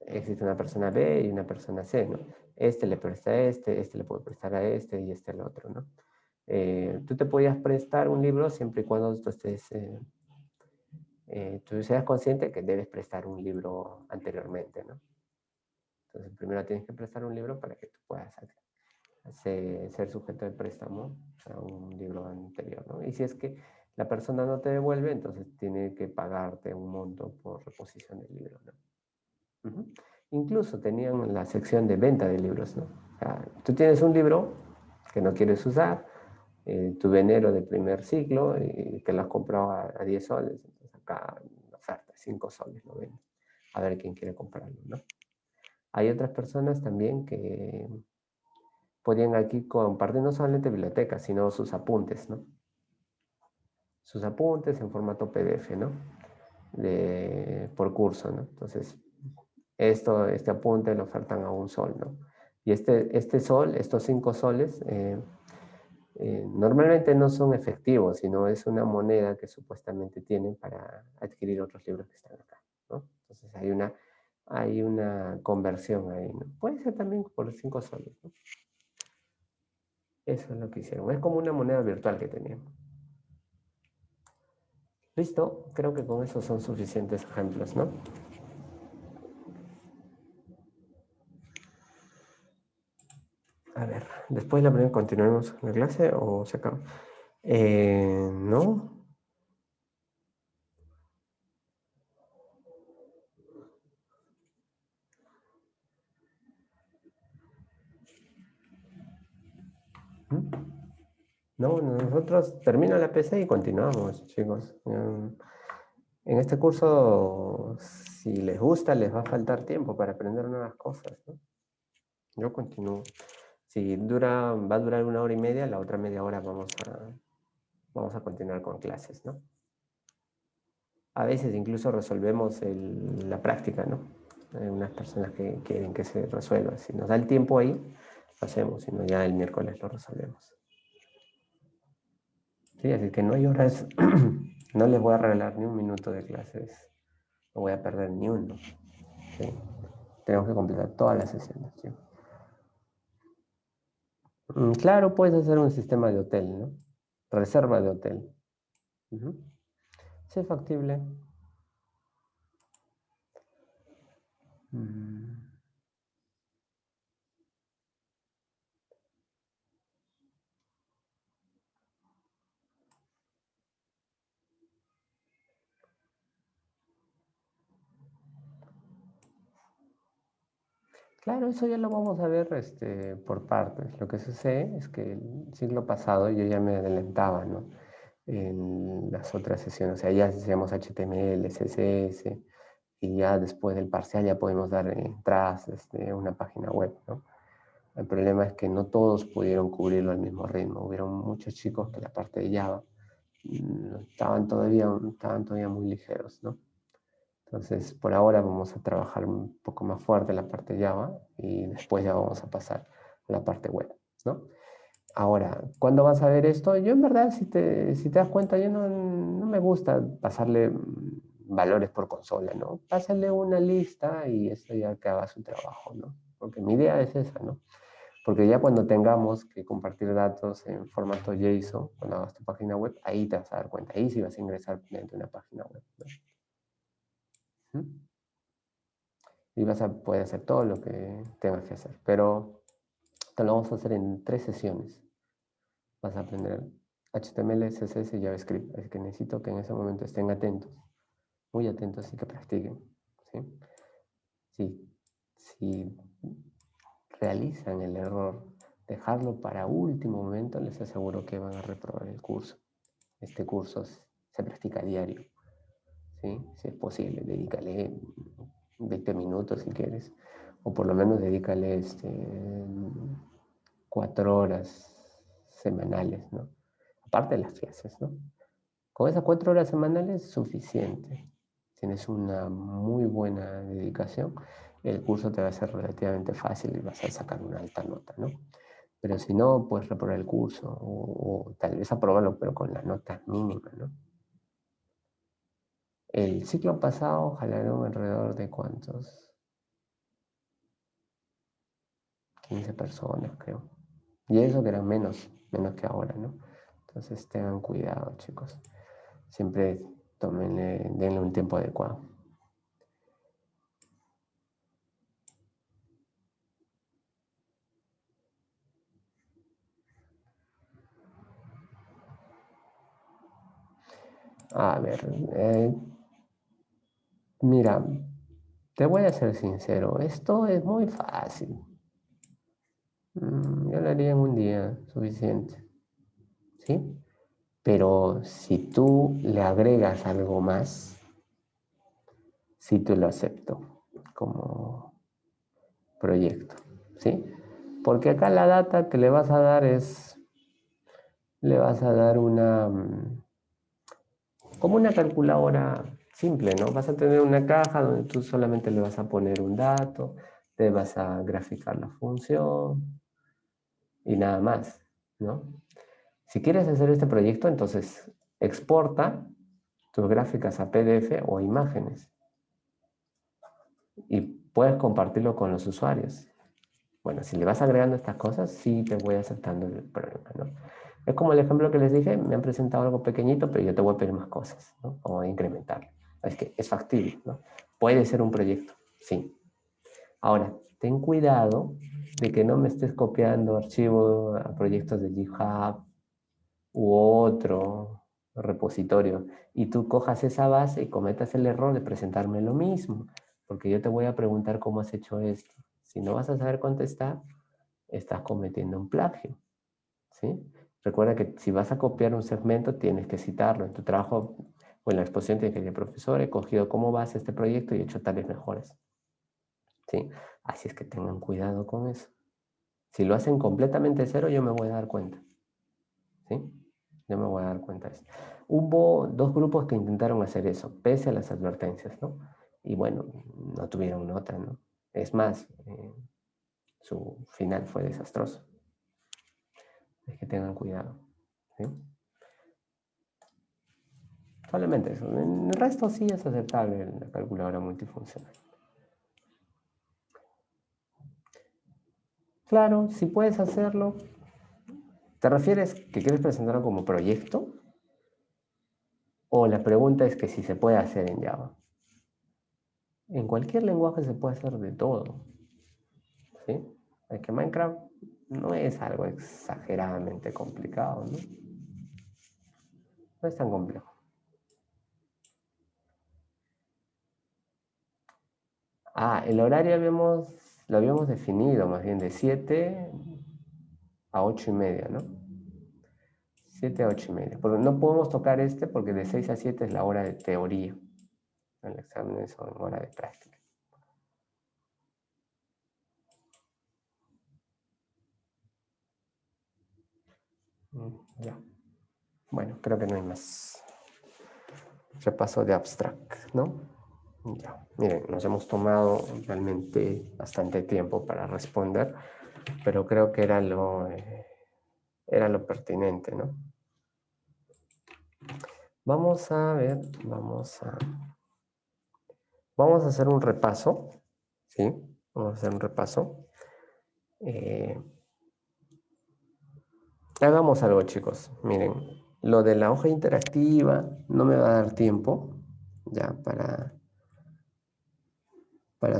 existe una persona B y una persona C, ¿no? Este le presta a este le puede prestar a este y este al otro, ¿no? Tú te podías prestar un libro siempre y cuando tú tú seas consciente que debes prestar un libro anteriormente, ¿no? Entonces, primero tienes que prestar un libro para que tú puedas ser sujeto de préstamo a un libro anterior, ¿no? Y si es que la persona no te devuelve, entonces tiene que pagarte un monto por reposición del libro, ¿no? Incluso tenían la sección de venta de libros, ¿no? O sea, tú tienes un libro que no quieres usar, tu venero de primer ciclo, y te lo has comprado a 10 soles, entonces acá la oferta, 5 soles lo venden. A ver quién quiere comprarlo, ¿no? Hay otras personas también que podían aquí compartir no solamente bibliotecas, sino sus apuntes, ¿no? Sus apuntes en formato PDF, ¿no? Por curso, ¿no? Entonces, este apunte lo ofertan a 1 sol, ¿no? Y este sol, estos 5 soles, normalmente no son efectivos, sino es una moneda que supuestamente tienen para adquirir otros libros que están acá, ¿no? Entonces hay una conversión ahí, ¿no? Puede ser también por 5 soles, ¿no? Eso es lo que hicieron. Es como una moneda virtual que tenían. Listo, creo que con eso son suficientes ejemplos, ¿no? A ver, después la primera continuemos la clase o se acaba. ¿No? No, nosotros termina la PC y continuamos, chicos. En este curso, si les gusta, les va a faltar tiempo para aprender nuevas cosas, ¿no? Yo continúo. Si va a durar 1 hora y media, la otra media hora vamos a continuar con clases, ¿no? A veces incluso resolvemos la práctica, ¿no? Hay unas personas que quieren que se resuelva. Si nos da el tiempo ahí, lo hacemos, si no ya el miércoles lo resolvemos. Sí, así que no hay horas, no les voy a regalar ni un minuto de clases, no voy a perder ni uno. ¿sí? Tenemos que completar todas las sesiones, ¿sí? Claro, puedes hacer un sistema de hotel, ¿no? Reserva de hotel. Ujú. Sí, es factible. Claro, eso ya lo vamos a ver por partes. Lo que sucede es que el siglo pasado yo ya me adelantaba, ¿no? En las otras sesiones, o sea, ya hacíamos HTML, CSS, y ya después del parcial ya podemos dar entradas a una página web, ¿no? El problema es que no todos pudieron cubrirlo al mismo ritmo. Hubieron muchos chicos que la parte de Java estaban todavía muy ligeros, ¿no? Entonces, por ahora vamos a trabajar un poco más fuerte la parte Java y después ya vamos a pasar a la parte web, ¿no? Ahora, ¿cuándo vas a ver esto? Yo en verdad, si te das cuenta, yo no me gusta pasarle valores por consola, ¿no? Pásale una lista y eso ya que haga su trabajo, ¿no? Porque mi idea es esa, ¿no? Porque ya cuando tengamos que compartir datos en formato JSON, cuando hagas tu página web, ahí te vas a dar cuenta, ahí sí vas a ingresar mediante una página web, ¿no? Y vas a poder hacer todo lo que tengas que hacer. Pero te lo vamos a hacer en 3 sesiones. Vas a aprender HTML, CSS y JavaScript. Así que necesito que en ese momento estén atentos, muy atentos y que practiquen, ¿sí? Si realizan el error, dejarlo para último momento, les aseguro que van a reprobar el curso. Este curso se practica a diario, ¿sí? Si es posible, dedícale 20 minutos si quieres, o por lo menos dedícale 4 horas semanales, ¿no? Aparte de las clases, ¿no? Con esas 4 horas semanales es suficiente. Tienes una muy buena dedicación, el curso te va a ser relativamente fácil y vas a sacar una alta nota, ¿no? Pero si no, puedes reprobar el curso o tal vez aprobarlo, pero con la nota mínima, ¿no? El ciclo pasado jalaron alrededor de ¿cuántos? 15 personas, creo. Y eso que eran menos que ahora, ¿no? Entonces tengan cuidado, chicos. Siempre denle un tiempo adecuado. A ver, mira, te voy a ser sincero, esto es muy fácil. Yo lo haría en un día, suficiente. ¿Sí? Pero si tú le agregas algo más, sí te lo acepto como proyecto, ¿sí? Porque acá la data que le vas a dar le vas a dar como una calculadora simple, ¿no? Vas a tener una caja donde tú solamente le vas a poner un dato, te vas a graficar la función y nada más, ¿no? Si quieres hacer este proyecto, entonces exporta tus gráficas a PDF o imágenes y puedes compartirlo con los usuarios. Bueno, si le vas agregando estas cosas, sí te voy aceptando el problema, ¿no? Es como el ejemplo que les dije, me han presentado algo pequeñito, pero yo te voy a pedir más cosas, ¿no? Como incrementarlo. Es que es factible, ¿no? Puede ser un proyecto, sí. Ahora, ten cuidado de que no me estés copiando archivos a proyectos de GitHub u otro repositorio y tú cojas esa base y cometas el error de presentarme lo mismo, porque yo te voy a preguntar cómo has hecho esto. Si no vas a saber contestar, estás cometiendo un plagio, ¿sí? Recuerda que si vas a copiar un segmento, tienes que citarlo. En tu trabajo o en la exposición tienes que decir, profesor, he cogido como base este proyecto y he hecho tales mejoras, ¿sí? Así es que tengan cuidado con eso. Si lo hacen completamente cero, yo me voy a dar cuenta, ¿sí? Yo me voy a dar cuenta de eso. Hubo 2 grupos que intentaron hacer eso, pese a las advertencias, ¿no? Y bueno, no tuvieron nota, ¿no? Es más, su final fue desastroso. Es que tengan cuidado, ¿sí? Solamente eso. En el resto sí es aceptable la calculadora multifuncional. Claro, si puedes hacerlo. ¿Te refieres que quieres presentarlo como proyecto? ¿O la pregunta es que si se puede hacer en Java? En cualquier lenguaje se puede hacer de todo, ¿sí? Es que Minecraft no es algo exageradamente complicado, ¿no? No es tan complejo. El horario lo habíamos definido más bien de 7 a 8 y media, ¿no? 7 a 8 y media. Porque no podemos tocar porque de 6 a 7 es la hora de teoría. El examen es en hora de práctica. Ya. Bueno, creo que no hay más. Repaso de abstract, ¿no? Ya. Miren, nos hemos tomado realmente bastante tiempo para responder, pero creo que era lo pertinente, ¿no? Vamos a ver, vamos a hacer un repaso, ¿sí? Vamos a hacer un repaso. Hagamos algo, chicos. Miren, lo de la hoja interactiva no me va a dar tiempo ya para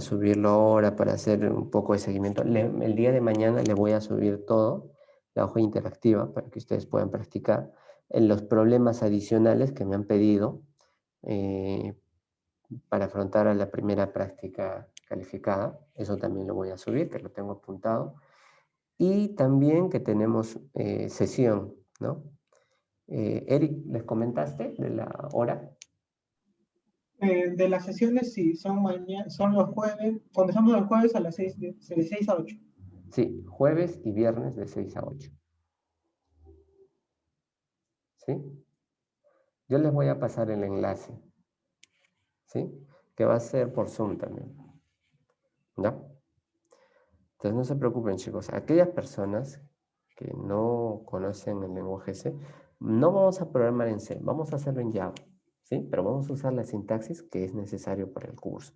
subirlo ahora, para hacer un poco de seguimiento. El día de mañana le voy a subir todo, la hoja interactiva, para que ustedes puedan practicar en los problemas adicionales que me han pedido para afrontar a la primera práctica calificada. Eso también lo voy a subir, que lo tengo apuntado. Y también que tenemos sesión, ¿no? Eric, ¿les comentaste de la hora? De las sesiones, sí, son los jueves, comenzamos los jueves a las 6, de 6 a 8. Sí, jueves y viernes de 6 a 8. ¿Sí? Yo les voy a pasar el enlace, ¿sí? Que va a ser por Zoom también. ¿Ya? Entonces no se preocupen, chicos. Aquellas personas que no conocen el lenguaje C, no vamos a programar en C, vamos a hacerlo en Java, ¿sí? Pero vamos a usar la sintaxis que es necesario para el curso,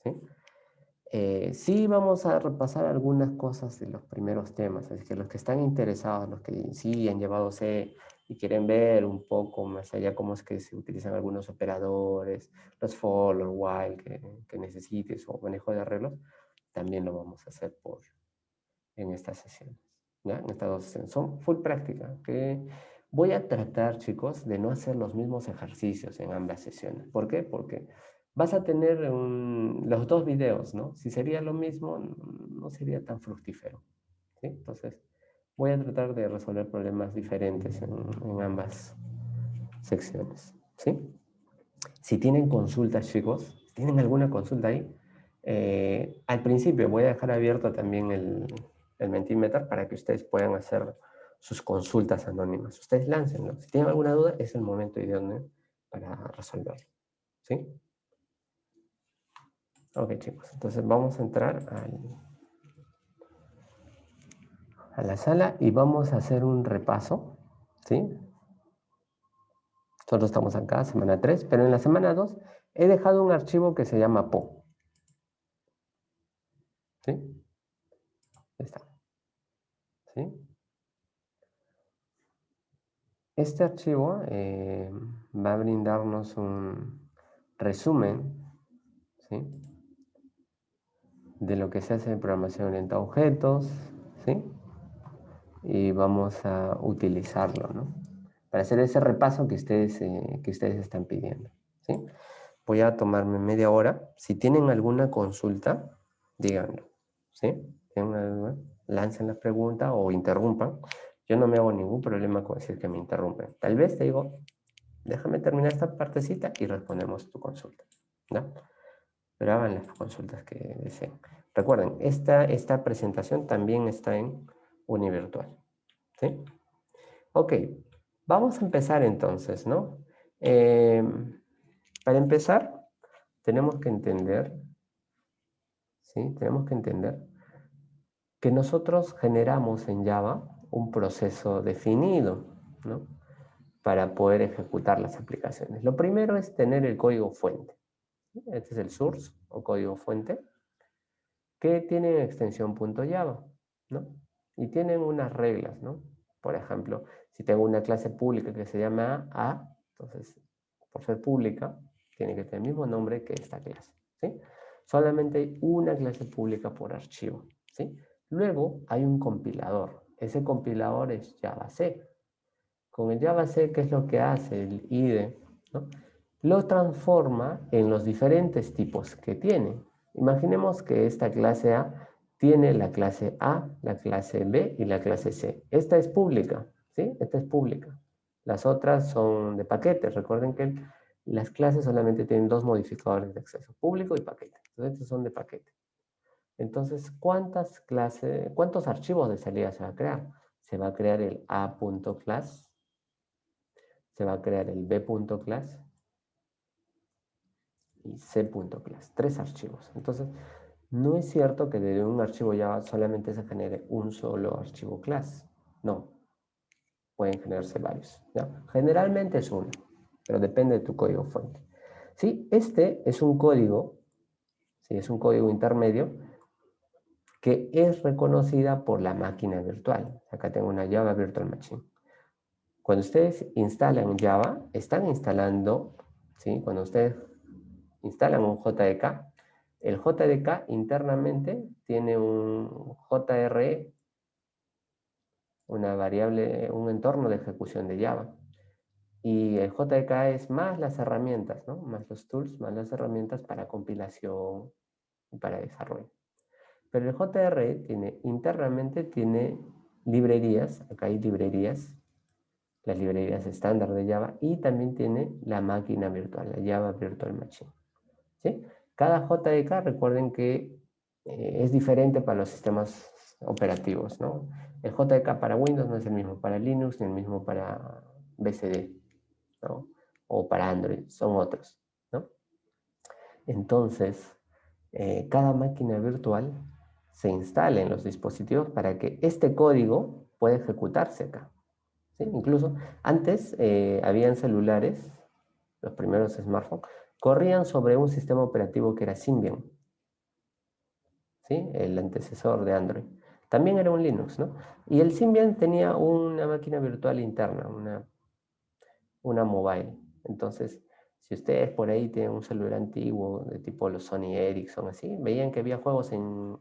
¿sí? Sí vamos a repasar algunas cosas de los primeros temas, así que los que están interesados, los que sí han llevado C y quieren ver un poco más allá cómo es que se utilizan algunos operadores, los for, los while que necesites o manejo de arreglos, también lo vamos a hacer en estas sesiones, ¿ya? En estas dos sesiones. Son full práctica, que voy a tratar, chicos, de no hacer los mismos ejercicios en ambas sesiones. ¿Por qué? Porque vas a tener los dos videos, ¿no? Si sería lo mismo, no sería tan fructífero, ¿sí? Entonces, voy a tratar de resolver problemas diferentes en ambas secciones, ¿sí? Si tienen consultas, chicos, si tienen alguna consulta ahí, al principio voy a dejar abierto también el Mentimeter para que ustedes puedan hacer sus consultas anónimas. Ustedes láncenlo. Si tienen alguna duda, es el momento idóneo para resolverlo, ¿sí? Ok, chicos, entonces vamos a entrar a la sala y vamos a hacer un repaso, ¿sí? Nosotros estamos acá, semana 3, pero en la semana 2 he dejado un archivo que se llama PO. ¿Sí? Ahí está. ¿Sí? Este archivo va a brindarnos un resumen, ¿sí? De lo que se hace en programación orientada a objetos, ¿sí? Y vamos a utilizarlo, ¿no? Para hacer ese repaso que ustedes están pidiendo, ¿sí? Voy a tomarme media hora. Si tienen alguna consulta, díganlo, ¿sí? Lancen la pregunta o interrumpan. Yo no me hago ningún problema con decir que me interrumpen. Tal vez te digo, déjame terminar esta partecita y respondemos tu consulta, ¿no? Pero hagan las consultas que deseen. Recuerden, esta presentación también está en Univirtual, ¿sí? Ok, vamos a empezar entonces, ¿no? Para empezar, tenemos que entender, ¿sí? Tenemos que entender que nosotros generamos en Java un proceso definido, ¿no? Para poder ejecutar las aplicaciones. Lo primero es tener el código fuente. Este es el source o código fuente que tiene extensión .java. ¿no? Y tienen unas reglas, ¿no? Por ejemplo, si tengo una clase pública que se llama A, entonces, por ser pública, tiene que tener el mismo nombre que esta clase, ¿sí? Solamente hay una clase pública por archivo, ¿sí? Luego hay un compilador. Ese compilador es JavaC. Con el JavaC, ¿qué es lo que hace el IDE? ¿No? Lo transforma en los diferentes tipos que tiene. Imaginemos que esta clase A tiene la clase A, la clase B y la clase C. Esta es pública, ¿sí? Esta es pública. Las otras son de paquetes. Recuerden que las clases solamente tienen dos modificadores de acceso, público y paquete. Entonces, estos son de paquete. Entonces, ¿cuántos archivos de salida se va a crear? Se va a crear el A.class, se va a crear el B.class y C.class. 3 archivos. Entonces, no es cierto que de un archivo Java solamente se genere un solo archivo class. No. Pueden generarse varios, ¿ya? Generalmente es uno, pero depende de tu código fuente. ¿Sí? Este es un código, ¿sí? Es un código intermedio que es reconocida por la máquina virtual. Acá tengo una Java Virtual Machine. Cuando ustedes instalan Java, están instalando, ¿sí? Cuando ustedes instalan un JDK, el JDK internamente tiene un JRE, una variable, un entorno de ejecución de Java. Y el JDK es más las herramientas, ¿no? Más los tools, más las herramientas para compilación y para desarrollo. Pero el JRE internamente tiene librerías, acá hay librerías, las librerías estándar de Java, y también tiene la máquina virtual, la Java Virtual Machine, ¿sí? Cada JDK, recuerden que es diferente para los sistemas operativos, ¿no? El JDK para Windows no es el mismo para Linux, ni el mismo para BCD, ¿no? O para Android, son otros, ¿no? Entonces, cada máquina virtual se instala en los dispositivos para que este código pueda ejecutarse acá, ¿sí? Incluso antes habían celulares, los primeros smartphones, corrían sobre un sistema operativo que era Symbian, ¿sí? El antecesor de Android. También era un Linux, ¿no? Y el Symbian tenía una máquina virtual interna, una mobile. Entonces, si ustedes por ahí tienen un celular antiguo de tipo los Sony Ericsson, así, veían que había juegos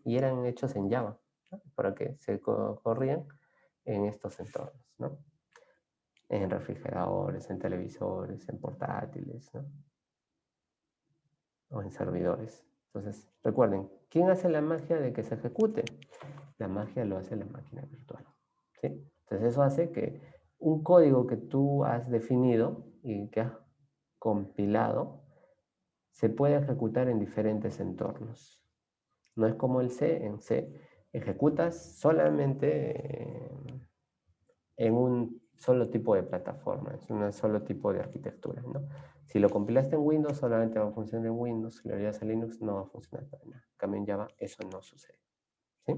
y eran hechos en Java, ¿no? Para que se corrían en estos entornos, ¿no? En refrigeradores, en televisores, en portátiles, ¿no? O en servidores. Entonces, recuerden, ¿quién hace la magia de que se ejecute? La magia lo hace la máquina virtual, ¿sí? Entonces, eso hace que un código que tú has definido y que has compilado se puede ejecutar en diferentes entornos. No es como el C. En C ejecutas solamente en un solo tipo de plataforma, es un solo tipo de arquitectura, ¿no? Si lo compilaste en Windows, solamente va a funcionar en Windows. Si lo harías en Linux, no va a funcionar para nada. En cambio, en Java, eso no sucede, ¿sí?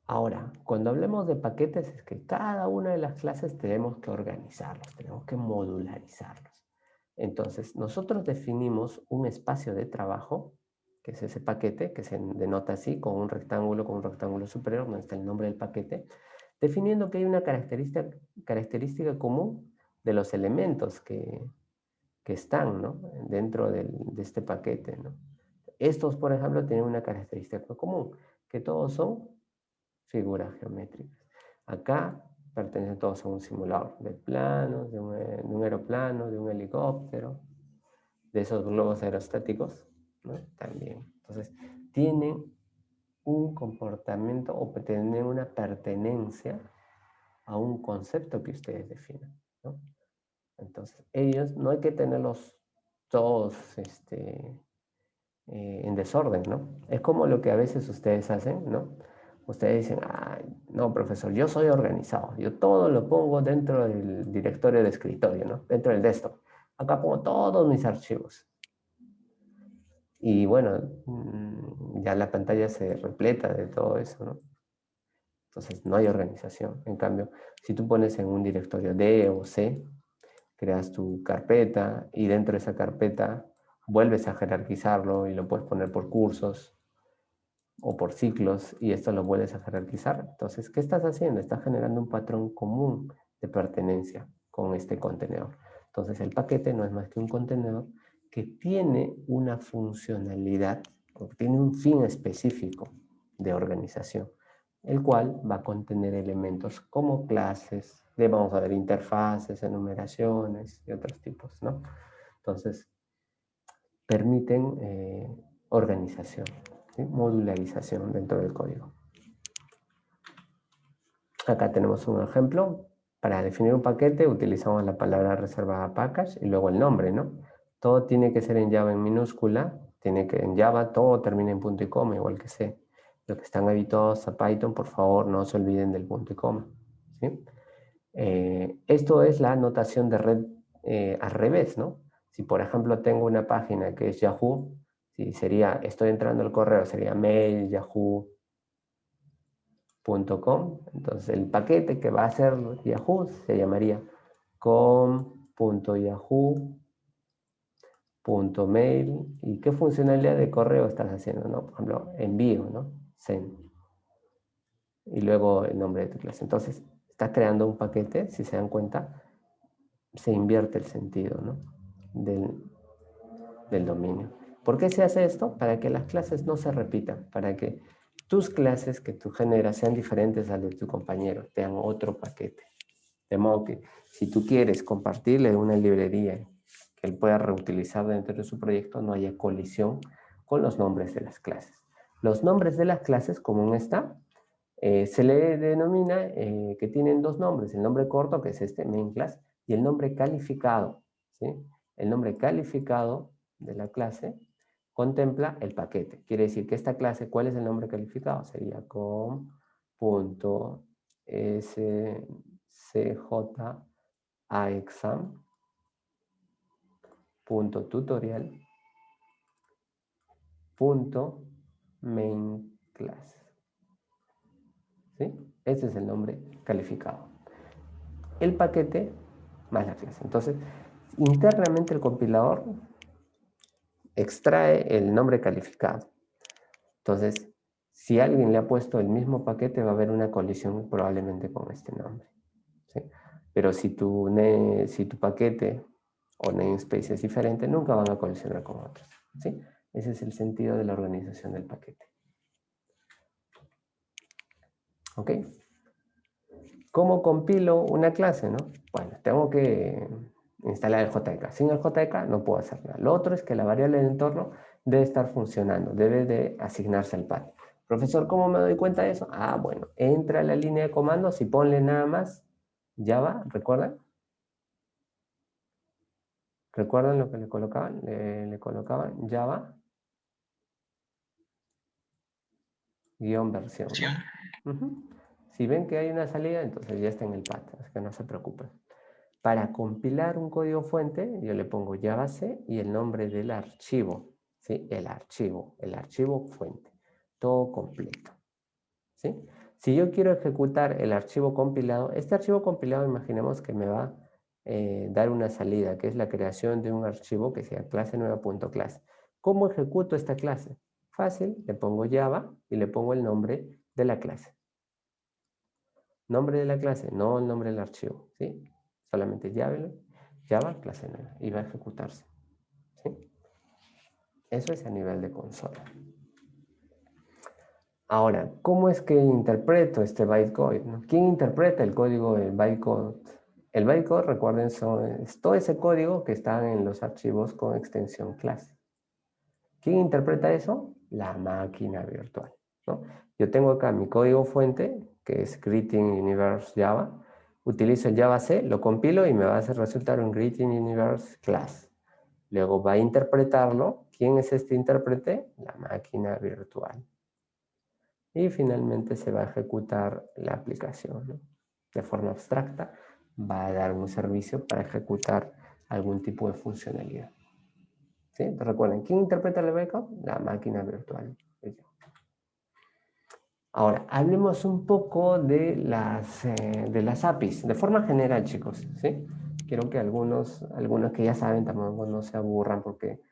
Ahora, cuando hablemos de paquetes, es que cada una de las clases tenemos que organizarlos, tenemos que modularizarlos. Entonces, nosotros definimos un espacio de trabajo, que es ese paquete, que se denota así, con un rectángulo superior, donde está el nombre del paquete, definiendo que hay una característica común de los elementos que están, ¿no? Dentro de este paquete, ¿no? Estos, por ejemplo, tienen una característica común, que todos son figuras geométricas. Acá pertenecen todos a un simulador de planos, de un aeroplano, de un helicóptero, de esos globos aerostáticos, ¿no? También. Entonces, tienen un comportamiento o tienen una pertenencia a un concepto que ustedes definan, ¿no? Entonces, ellos no hay que tenerlos todos en desorden, ¿no? Es como lo que a veces ustedes hacen, ¿no? Ustedes dicen, ay, no, profesor, yo soy organizado. Yo todo lo pongo dentro del directorio de escritorio, ¿no? Dentro del desktop. Acá pongo todos mis archivos. Y bueno, ya la pantalla se repleta de todo eso, ¿no? Entonces no hay organización. En cambio, si tú pones en un directorio D o C, creas tu carpeta y dentro de esa carpeta vuelves a jerarquizarlo y lo puedes poner por cursos. o por ciclos y esto lo vuelves a jerarquizar. Entonces, ¿qué estás haciendo? Estás generando un patrón común de pertenencia con este contenedor. Entonces, el paquete no es más que un contenedor que tiene una funcionalidad, o tiene un fin específico de organización, el cual va a contener elementos como clases, vamos a ver interfaces, enumeraciones y otros tipos, ¿no? Entonces, permiten organización, ¿sí? Modularización dentro del código. Acá tenemos un ejemplo. Para definir un paquete utilizamos la palabra reservada package y luego el nombre, ¿no? Todo tiene que ser en Java en minúscula, en Java todo termina en punto y coma, igual que C. Los que están habituados a Python, por favor, no se olviden del punto y coma, ¿sí? Esto es la notación de red al revés, ¿no? Si por ejemplo tengo una página que es Yahoo, si sería, estoy entrando al correo, sería mail, yahoo.com, entonces el paquete que va a ser Yahoo se llamaría com.yahoo.mail. ¿Y qué funcionalidad de correo estás haciendo, no? Por ejemplo, envío, ¿no? Send. Y luego el nombre de tu clase. Entonces, estás creando un paquete, si se dan cuenta, se invierte el sentido, ¿no? del dominio. ¿Por qué se hace esto? Para que las clases no se repitan, para que tus clases que tú generas sean diferentes a las de tu compañero, tengan otro paquete. De modo que si tú quieres compartirle una librería que él pueda reutilizar dentro de su proyecto, no haya colisión con los nombres de las clases. Los nombres de las clases, como está, se le denomina que tienen dos nombres, el nombre corto, que es este, main class, y el nombre calificado, ¿sí? El nombre calificado de la clase contempla el paquete. Quiere decir que esta clase, ¿cuál es el nombre calificado? Sería com.sjaexam.tutorial.mainClass. ¿Sí? Ese es el nombre calificado. El paquete más la clase. Entonces, internamente el compilador extrae el nombre calificado. Entonces, si alguien le ha puesto el mismo paquete, va a haber una colisión probablemente con este nombre, ¿sí? Pero si tu paquete o namespace es diferente, nunca van a colisionar con otros, ¿sí? Ese es el sentido de la organización del paquete. ¿Ok? ¿Cómo compilo una clase, no? Bueno, tengo que instalar el JK. Sin el JK no puedo hacer nada. Lo otro es que la variable del entorno debe estar funcionando, debe de asignarse al path. Profesor, ¿cómo me doy cuenta de eso? Ah, bueno, entra a la línea de comandos y ponle nada más Java, ¿recuerdan? ¿Recuerdan lo que le colocaban? Le colocaban Java --versión, ¿no? Si ven que hay una salida, entonces ya está en el path, así que no se preocupen. Para compilar un código fuente, yo le pongo Java C y el nombre del archivo, ¿sí? El archivo fuente, todo completo, ¿sí? Si yo quiero ejecutar el archivo compilado, este archivo compilado imaginemos que me va a dar una salida, que es la creación de un archivo que sea clase nueva.clase. ¿Cómo ejecuto esta clase? Fácil, le pongo Java y le pongo el nombre de la clase. Nombre de la clase, no el nombre del archivo, ¿sí? Solamente Java clase nueva y va a ejecutarse, ¿sí? Eso es a nivel de consola. Ahora, ¿cómo es que interpreto este bytecode, ¿no? ¿Quién interpreta el código del bytecode? El bytecode, recuerden, es todo ese código que está en los archivos con extensión clase. ¿Quién interpreta eso? La máquina virtual, ¿no? Yo tengo acá mi código fuente, que es Greeting Universe Java. Utilizo el Java C, lo compilo y me va a hacer resultar un Greeting Universe Class. Luego va a interpretarlo. ¿Quién es este intérprete? La máquina virtual. Y finalmente se va a ejecutar la aplicación, ¿no? De forma abstracta, va a dar un servicio para ejecutar algún tipo de funcionalidad. ¿Sí? Entonces recuerden, ¿quién interpreta el backup? La máquina virtual. Ahora, hablemos un poco de las APIs, de forma general, chicos, ¿sí? Quiero que algunos que ya saben tampoco no se aburran porque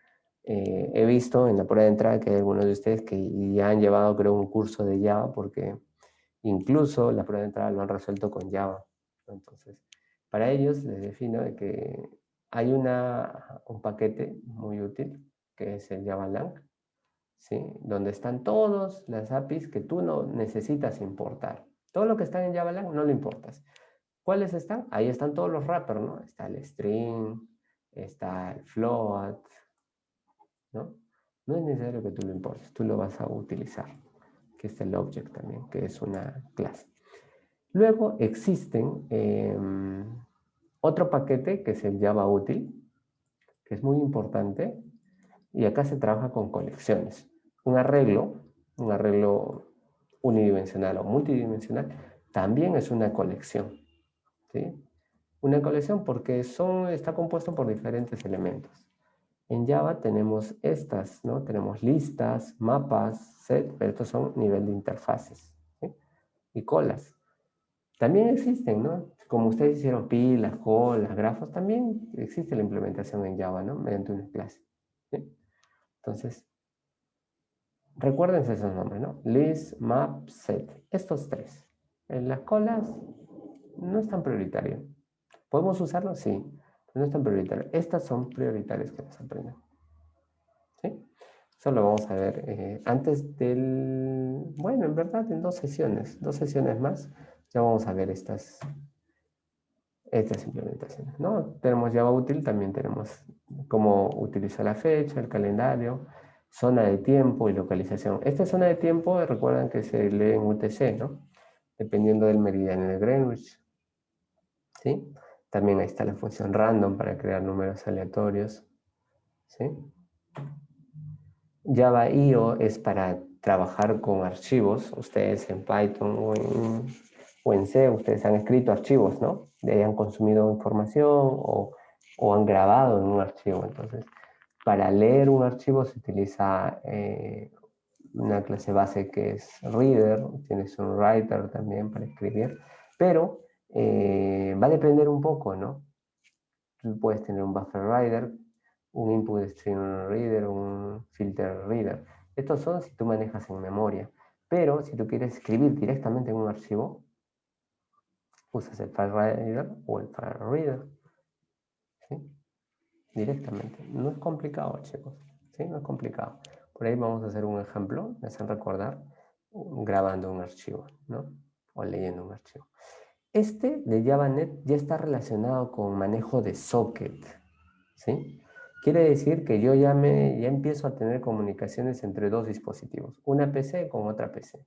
He visto en la prueba de entrada que hay algunos de ustedes que ya han llevado, creo, un curso de Java, porque incluso la prueba de entrada lo han resuelto con Java. Entonces, para ellos les defino de que hay un paquete muy útil, que es el JavaLang, ¿sí? Donde están todas las APIs que tú no necesitas importar. Todo lo que está en JavaLang no lo importas. ¿Cuáles están? Ahí están todos los wrappers, ¿no? Está el string, está el float, ¿no? No es necesario que tú lo importes, tú lo vas a utilizar, que es el object también, que es una clase. Luego existen otro paquete que es el Java útil, que es muy importante, y acá se trabaja con colecciones. Un arreglo unidimensional o multidimensional, también es una colección, ¿sí? Una colección porque está compuesto por diferentes elementos. En Java tenemos estas, ¿no? Tenemos listas, mapas, set, pero estos son nivel de interfaces, ¿sí? Y colas. También existen, ¿no? Como ustedes hicieron pilas, colas, grafos, también existe la implementación en Java, ¿no? Mediante una clase, ¿sí? Entonces, recuérdense esos nombres, ¿no? List, map, set. Estos tres. En las colas no es tan prioritario. ¿Podemos usarlos? Sí. No es tan prioritario. Estas son prioritarias que nos aprenden. ¿Sí? Eso lo vamos a ver antes del... Bueno, en verdad en dos sesiones más, ya vamos a ver estas implementaciones, ¿no? Tenemos Java útil, también tenemos cómo utilizar la fecha, el calendario, zona de tiempo y localización. Esta zona de tiempo, recuerdan que se lee en UTC, ¿no? Dependiendo del meridiano de Greenwich, ¿sí? También ahí está la función random para crear números aleatorios, ¿sí? Java IO es para trabajar con archivos. Ustedes en Python o en C, ustedes han escrito archivos, ¿no? De ahí han consumido información o han grabado en un archivo. Entonces, para leer un archivo se utiliza una clase base que es reader, tienes un writer también para escribir, pero va a depender un poco, ¿no? Tú puedes tener un buffer reader, un input stream reader, un filter reader. Estos son si tú manejas en memoria, pero si tú quieres escribir directamente en un archivo, usas el file reader o el file reader, ¿sí? Directamente. No es complicado, chicos, ¿sí? No es complicado. Por ahí vamos a hacer un ejemplo, me hacen recordar, grabando un archivo, ¿no? O leyendo un archivo. Este de JavaNet ya está relacionado con manejo de socket, ¿sí? Quiere decir que yo ya empiezo a tener comunicaciones entre dos dispositivos, una PC con otra PC.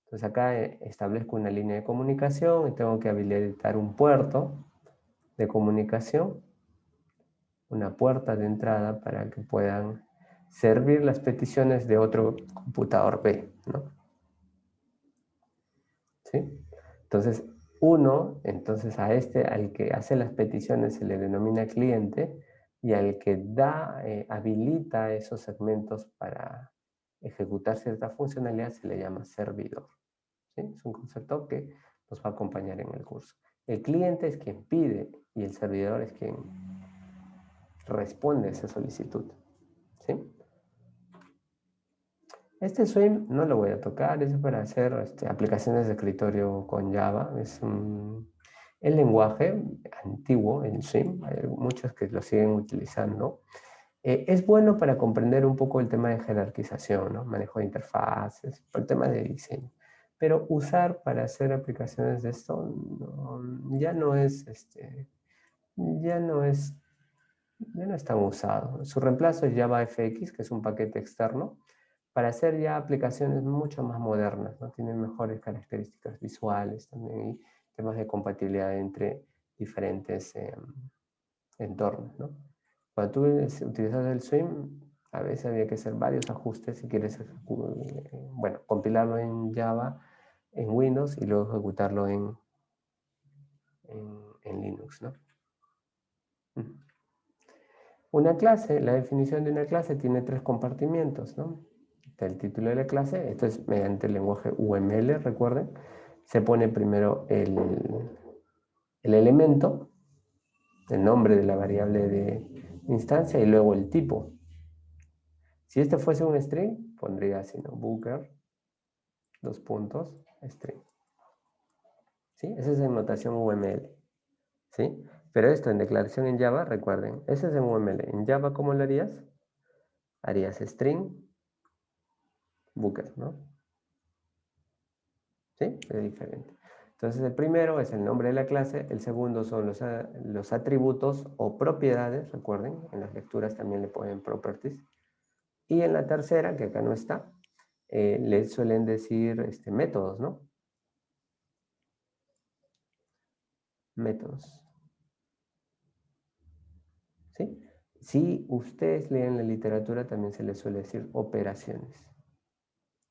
Entonces acá establezco una línea de comunicación y tengo que habilitar un puerto de comunicación, una puerta de entrada para que puedan servir las peticiones de otro computador B, ¿no? ¿Sí? Entonces, entonces al que hace las peticiones se le denomina cliente, y al que habilita esos segmentos para ejecutar cierta funcionalidad se le llama servidor, ¿sí? Es un concepto que nos va a acompañar en el curso. El cliente es quien pide y el servidor es quien responde a esa solicitud, ¿sí? Este swing no lo voy a tocar, es para hacer aplicaciones de escritorio con Java. Es el lenguaje antiguo, el swing, hay muchos que lo siguen utilizando. Es bueno para comprender un poco el tema de jerarquización, ¿no? Manejo de interfaces, el tema de diseño. Pero usar para hacer aplicaciones de esto ya no es tan usado. Su reemplazo es JavaFX, que es un paquete externo, para hacer ya aplicaciones mucho más modernas, ¿no? Tienen mejores características visuales también y temas de compatibilidad entre diferentes entornos, ¿no? Cuando tú utilizas el Swim, a veces había que hacer varios ajustes si quieres compilarlo en Java, en Windows y luego ejecutarlo en Linux, ¿no? Una clase, la definición de una clase tiene 3 compartimientos, ¿no? Está el título de la clase, esto es mediante el lenguaje UML, recuerden. Se pone primero el elemento, el nombre de la variable de instancia y luego el tipo. Si este fuese un string, pondría así, ¿no? Booker, dos puntos, string. ¿Sí? Esa es en notación UML. ¿Sí? Pero esto en declaración en Java, recuerden, ese es en UML. En Java, ¿cómo lo harías? Harías string, Booker, ¿no? ¿Sí? Es diferente. Entonces el primero es el nombre de la clase, el segundo son los atributos o propiedades, recuerden, en las lecturas también le ponen properties. Y en la tercera, que acá no está, le suelen decir métodos, ¿no? Métodos. ¿Sí? Si ustedes leen la literatura, también se les suele decir operaciones.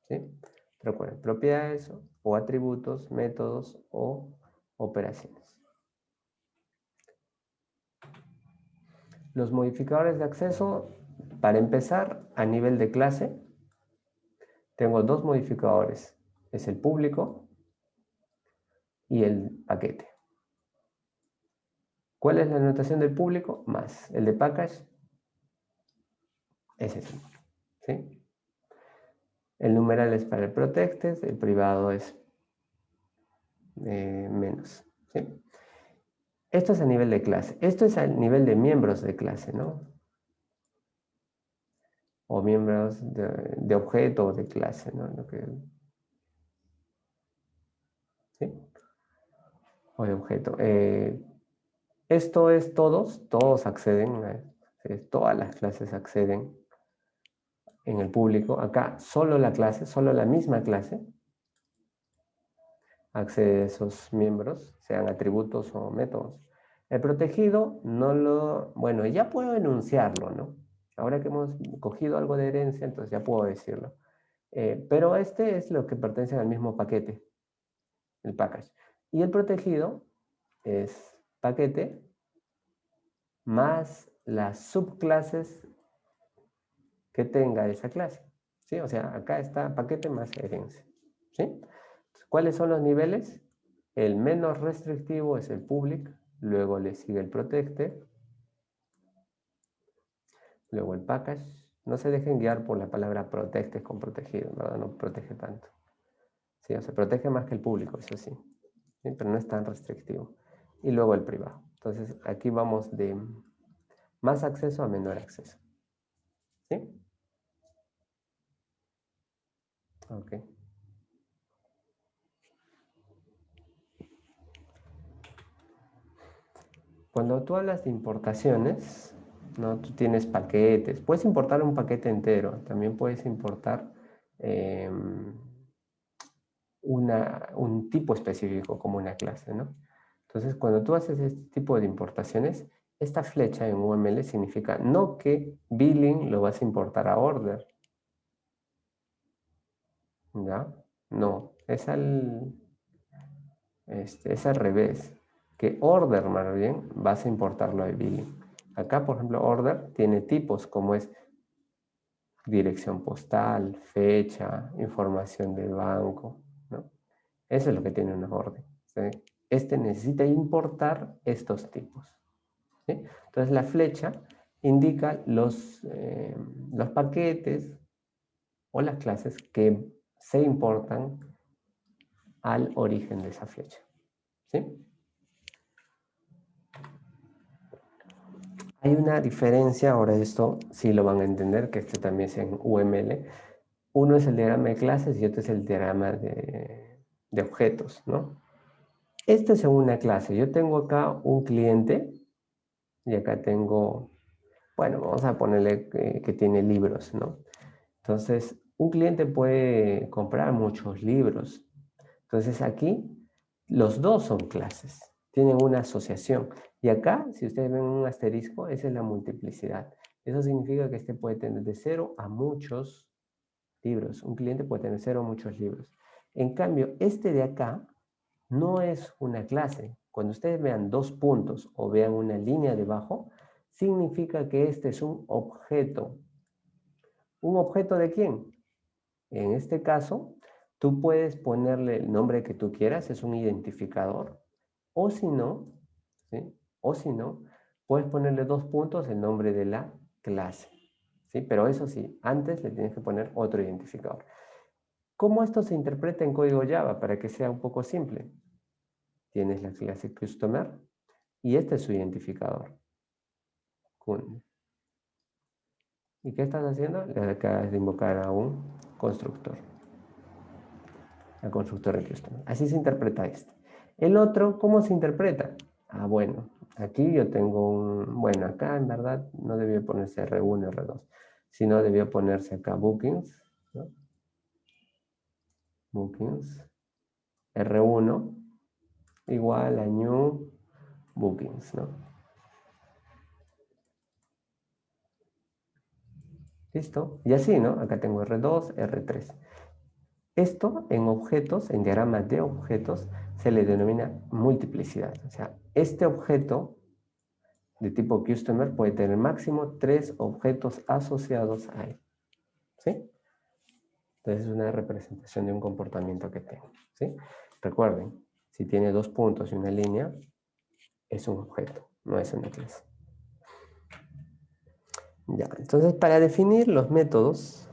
¿Sí? Recuerden, propiedades o atributos, métodos o operaciones. Los modificadores de acceso, para empezar, a nivel de clase, tengo dos modificadores. Es el público y el paquete. ¿Cuál es la notación del público? Más. El de package es ese. ¿Sí? El numeral es para el protected, el privado es menos. ¿Sí? Esto es a nivel de clase. Esto es a nivel de miembros de clase, ¿no? O miembros de objeto o de clase, ¿no? ¿Sí? O de objeto. Esto es todos acceden, todas las clases acceden en el público. Acá solo la clase, solo la misma clase accede a esos miembros, sean atributos o métodos. El protegido no lo... Bueno, ya puedo enunciarlo, ¿no? Ahora que hemos cogido algo de herencia, entonces ya puedo decirlo. Pero este es lo que pertenece al mismo paquete, el package. Y el protegido es paquete más las subclases que tenga esa clase. ¿Sí? O sea, acá está paquete más herencia. ¿Sí? ¿Cuáles son los niveles? El menos restrictivo es el public, luego le sigue el protected, luego el package. No se dejen guiar por la palabra protected con protegido, ¿verdad? No protege tanto. Sí, o sea, protege más que el público, eso sí. ¿Sí? Pero no es tan restrictivo. Y luego el privado. Entonces, aquí vamos de más acceso a menor acceso. ¿Sí? Ok. Cuando tú hablas de importaciones, ¿no? Tú tienes paquetes. Puedes importar un paquete entero. También puedes importar un tipo específico como una clase, ¿no? Entonces, cuando tú haces este tipo de importaciones, esta flecha en UML significa no que billing lo vas a importar a order. ¿Ya? No, es al revés. Que order, más bien, vas a importarlo a billing. Acá, por ejemplo, order tiene tipos como es dirección postal, fecha, información del banco, ¿no? Eso es lo que tiene una orden. ¿Sí? Este necesita importar estos tipos. ¿Sí? Entonces la flecha indica los paquetes o las clases que se importan al origen de esa flecha. ¿Sí? Hay una diferencia, ahora esto sí lo van a entender, que este también es en UML. Uno es el diagrama de clases y otro es el diagrama de objetos, ¿no? Este es en una clase. Yo tengo acá un cliente y acá tengo, bueno, vamos a ponerle que tiene libros, ¿no? Entonces, un cliente puede comprar muchos libros. Entonces, aquí los dos son clases, tienen una asociación. Y acá, si ustedes ven un asterisco, esa es la multiplicidad. Eso significa que este puede tener de 0 a muchos libros. Un cliente puede tener 0 a muchos libros. En cambio, este de acá no es una clase. Cuando ustedes vean dos puntos o vean una línea debajo, significa que este es un objeto. ¿Un objeto de quién? En este caso, tú puedes ponerle el nombre que tú quieras, es un identificador. O si no, ¿sí? O si no, puedes ponerle dos puntos el nombre de la clase. ¿sí? Pero eso sí, antes le tienes que poner otro identificador. ¿Cómo esto se interpreta en código Java? Para que sea un poco simple. Tienes la clase customer y este es su identificador. Kun. ¿Y qué estás haciendo? Le acabas de invocar a un constructor. Al constructor de customer. Así se interpreta este. El otro, ¿cómo se interpreta? Ah, bueno, aquí yo tengo un... Bueno, acá en verdad no debió ponerse R1, R2, sino debió ponerse acá bookings, ¿no? Bookings, R1 igual a new bookings, ¿no? ¿Listo? Y así, ¿no? Acá tengo R2, R3. Esto en objetos, en diagramas de objetos, se le denomina multiplicidad. O sea, este objeto de tipo customer puede tener máximo 3 objetos asociados a él. ¿Sí? Entonces es una representación de un comportamiento que tengo. ¿Sí? Recuerden, si tiene 2 puntos y una línea, es un objeto, no es una clase. Ya, entonces para definir los métodos,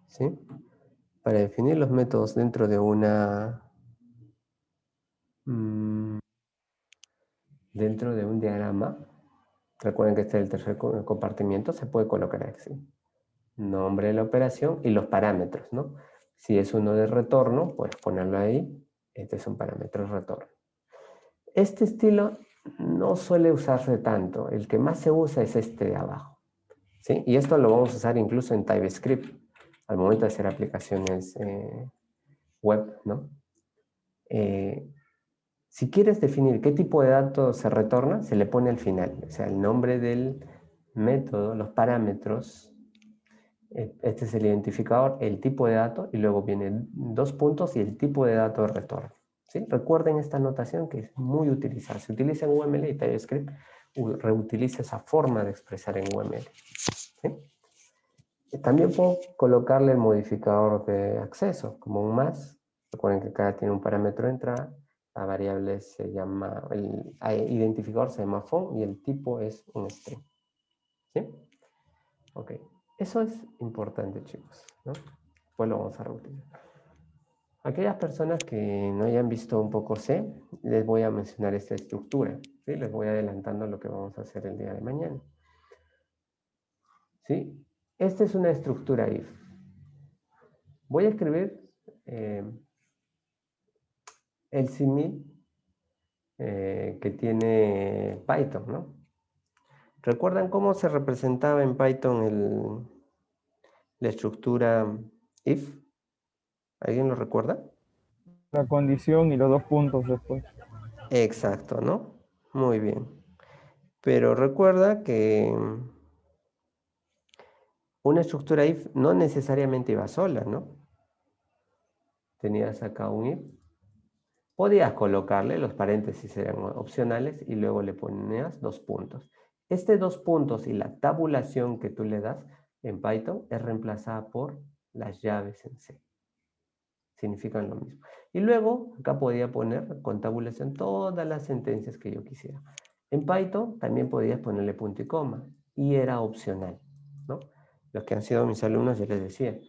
¿sí? Para definir los métodos dentro de una... dentro de un diagrama, recuerden que este es el tercer compartimiento, se puede colocar así. Nombre de la operación y los parámetros, ¿no? Si es uno de retorno, puedes ponerlo ahí. Este es un parámetro de retorno. Este estilo no suele usarse tanto. El que más se usa es este de abajo, ¿sí? Y esto lo vamos a usar incluso en TypeScript, al momento de hacer aplicaciones web, ¿no? Si quieres definir qué tipo de datos se retorna, se le pone al final. O sea, el nombre del método, los parámetros. Este es el identificador, el tipo de dato, y luego vienen 2 puntos y el tipo de dato de retorno. ¿Sí? Recuerden esta notación que es muy utilizada. Se utiliza en UML y TypeScript, reutiliza esa forma de expresar en UML. ¿Sí? También puedo colocarle el modificador de acceso, como un más. Recuerden que cada tiene un parámetro de entrada. La variable se llama, el identificador se llama phone y el tipo es un string. ¿Sí? Ok. Eso es importante, chicos, ¿no? Pues lo vamos a reutilizar. Aquellas personas que no hayan visto un poco C, les voy a mencionar esta estructura, ¿sí? Les voy adelantando lo que vamos a hacer el día de mañana. ¿Sí? Esta es una estructura if. Voy a escribir el símil que tiene Python, ¿no? ¿Recuerdan cómo se representaba en Python la estructura if? ¿Alguien lo recuerda? La condición y los 2 puntos después. Exacto, ¿no? Muy bien. Pero recuerda que una estructura if no necesariamente iba sola, ¿no? Tenías acá un if. Podías colocarle, los paréntesis eran opcionales, y luego le ponías 2 puntos. Este 2 puntos y la tabulación que tú le das en Python es reemplazada por las llaves en C. Significan lo mismo. Y luego acá podía poner con tabulación todas las sentencias que yo quisiera. En Python también podías ponerle punto y coma, y era opcional, ¿no? Los que han sido mis alumnos, yo les decía,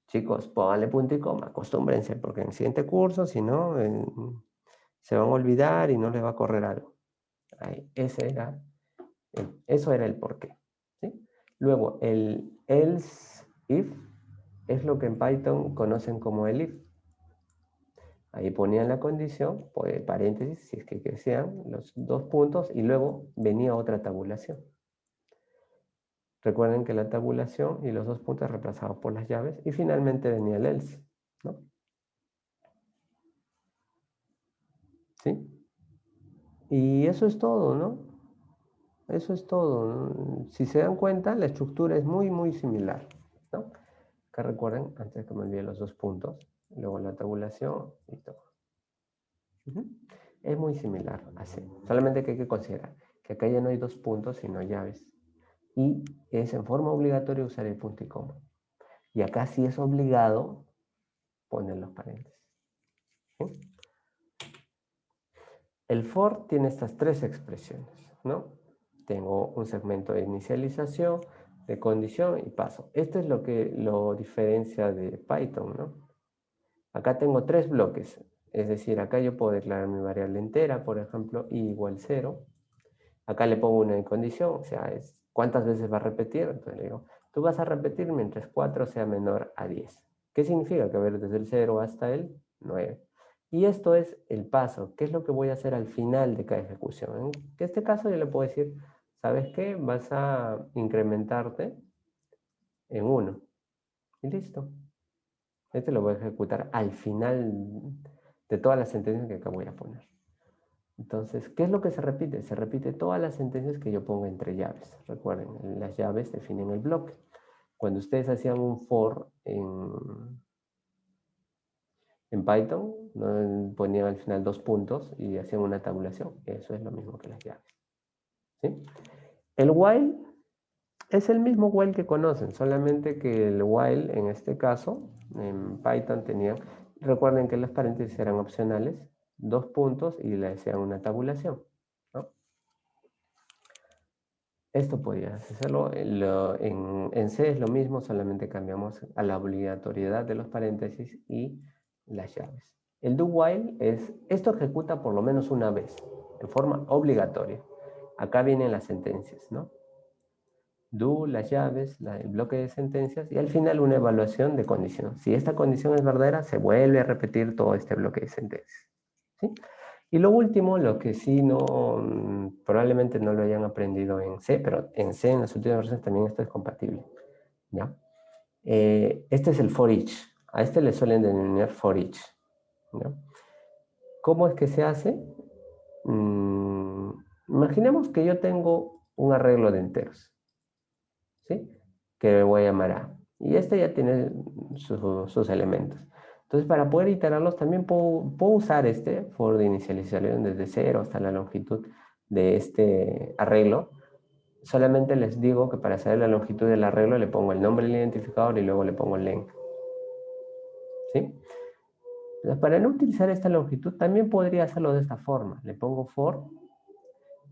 chicos, pónganle punto y coma, acostúmbrense, porque en el siguiente curso, si no, se van a olvidar y no les va a correr algo. Ahí, eso era el porqué, ¿sí? Luego, el else if es lo que en Python conocen como el if. Ahí ponían la condición, pues, paréntesis, si es que sean los 2 puntos, y luego venía otra tabulación. Recuerden que la tabulación y los 2 puntos reemplazados por las llaves, y finalmente venía el else, ¿no? ¿Sí? Y eso es todo, ¿no? Eso es todo, ¿no? Si se dan cuenta, la estructura es muy, muy similar, ¿no? Acá recuerden, antes que me olvide los 2 puntos, luego la tabulación y todo. Es muy similar, así. Solamente que hay que considerar que acá ya no hay 2 puntos, sino llaves. Y es en forma obligatoria usar el punto y coma. Y acá sí es obligado poner los paréntesis. ¿Sí? El for tiene estas 3 expresiones, ¿no? Tengo un segmento de inicialización, de condición y paso. Esto es lo que lo diferencia de Python, ¿no? Acá tengo 3 bloques, es decir, acá yo puedo declarar mi variable entera, por ejemplo, i igual 0. Acá le pongo una condición, o sea, es cuántas veces va a repetir. Entonces le digo, tú vas a repetir mientras 4 sea menor a 10. ¿Qué significa? Que va a ir desde el 0 hasta el 9. Y esto es el paso. ¿Qué es lo que voy a hacer al final de cada ejecución? En este caso yo le puedo decir, ¿sabes qué? Vas a incrementarte en 1. Y listo. Este lo voy a ejecutar al final de todas las sentencias que acá voy a poner. Entonces, ¿qué es lo que se repite? Se repite todas las sentencias que yo pongo entre llaves. Recuerden, las llaves definen el bloque. Cuando ustedes hacían un for en Python, ¿no? Ponían al final 2 puntos y hacían una tabulación. Eso es lo mismo que las llaves. ¿Sí? El while es el mismo while que conocen, solamente que el while, en este caso, en Python tenían, recuerden que las paréntesis eran opcionales, 2 puntos y le hacían una tabulación, ¿no? Esto podías hacerlo, en C es lo mismo, solamente cambiamos a la obligatoriedad de los paréntesis y las llaves. El do while es, esto ejecuta por lo menos una vez, en forma obligatoria. Acá vienen las sentencias, ¿no? Do, las llaves, el bloque de sentencias y al final una evaluación de condición. Si esta condición es verdadera, se vuelve a repetir todo este bloque de sentencias. ¿Sí? Y lo último, lo que sí no, probablemente no lo hayan aprendido en C, pero en C, en las últimas versiones también esto es compatible. ¿Ya? Este es el for each. A este le suelen denominar for each. ¿Ya? ¿Cómo es que se hace? Imaginemos que yo tengo un arreglo de enteros, ¿sí? Que voy a llamar A. Y este ya tiene sus elementos. Entonces, para poder iterarlos, también puedo usar este for de inicialización desde 0 hasta la longitud de este arreglo. Solamente les digo que para saber la longitud del arreglo le pongo el nombre del identificador y luego le pongo el length. ¿Sí? Entonces, para no utilizar esta longitud, también podría hacerlo de esta forma. Le pongo for,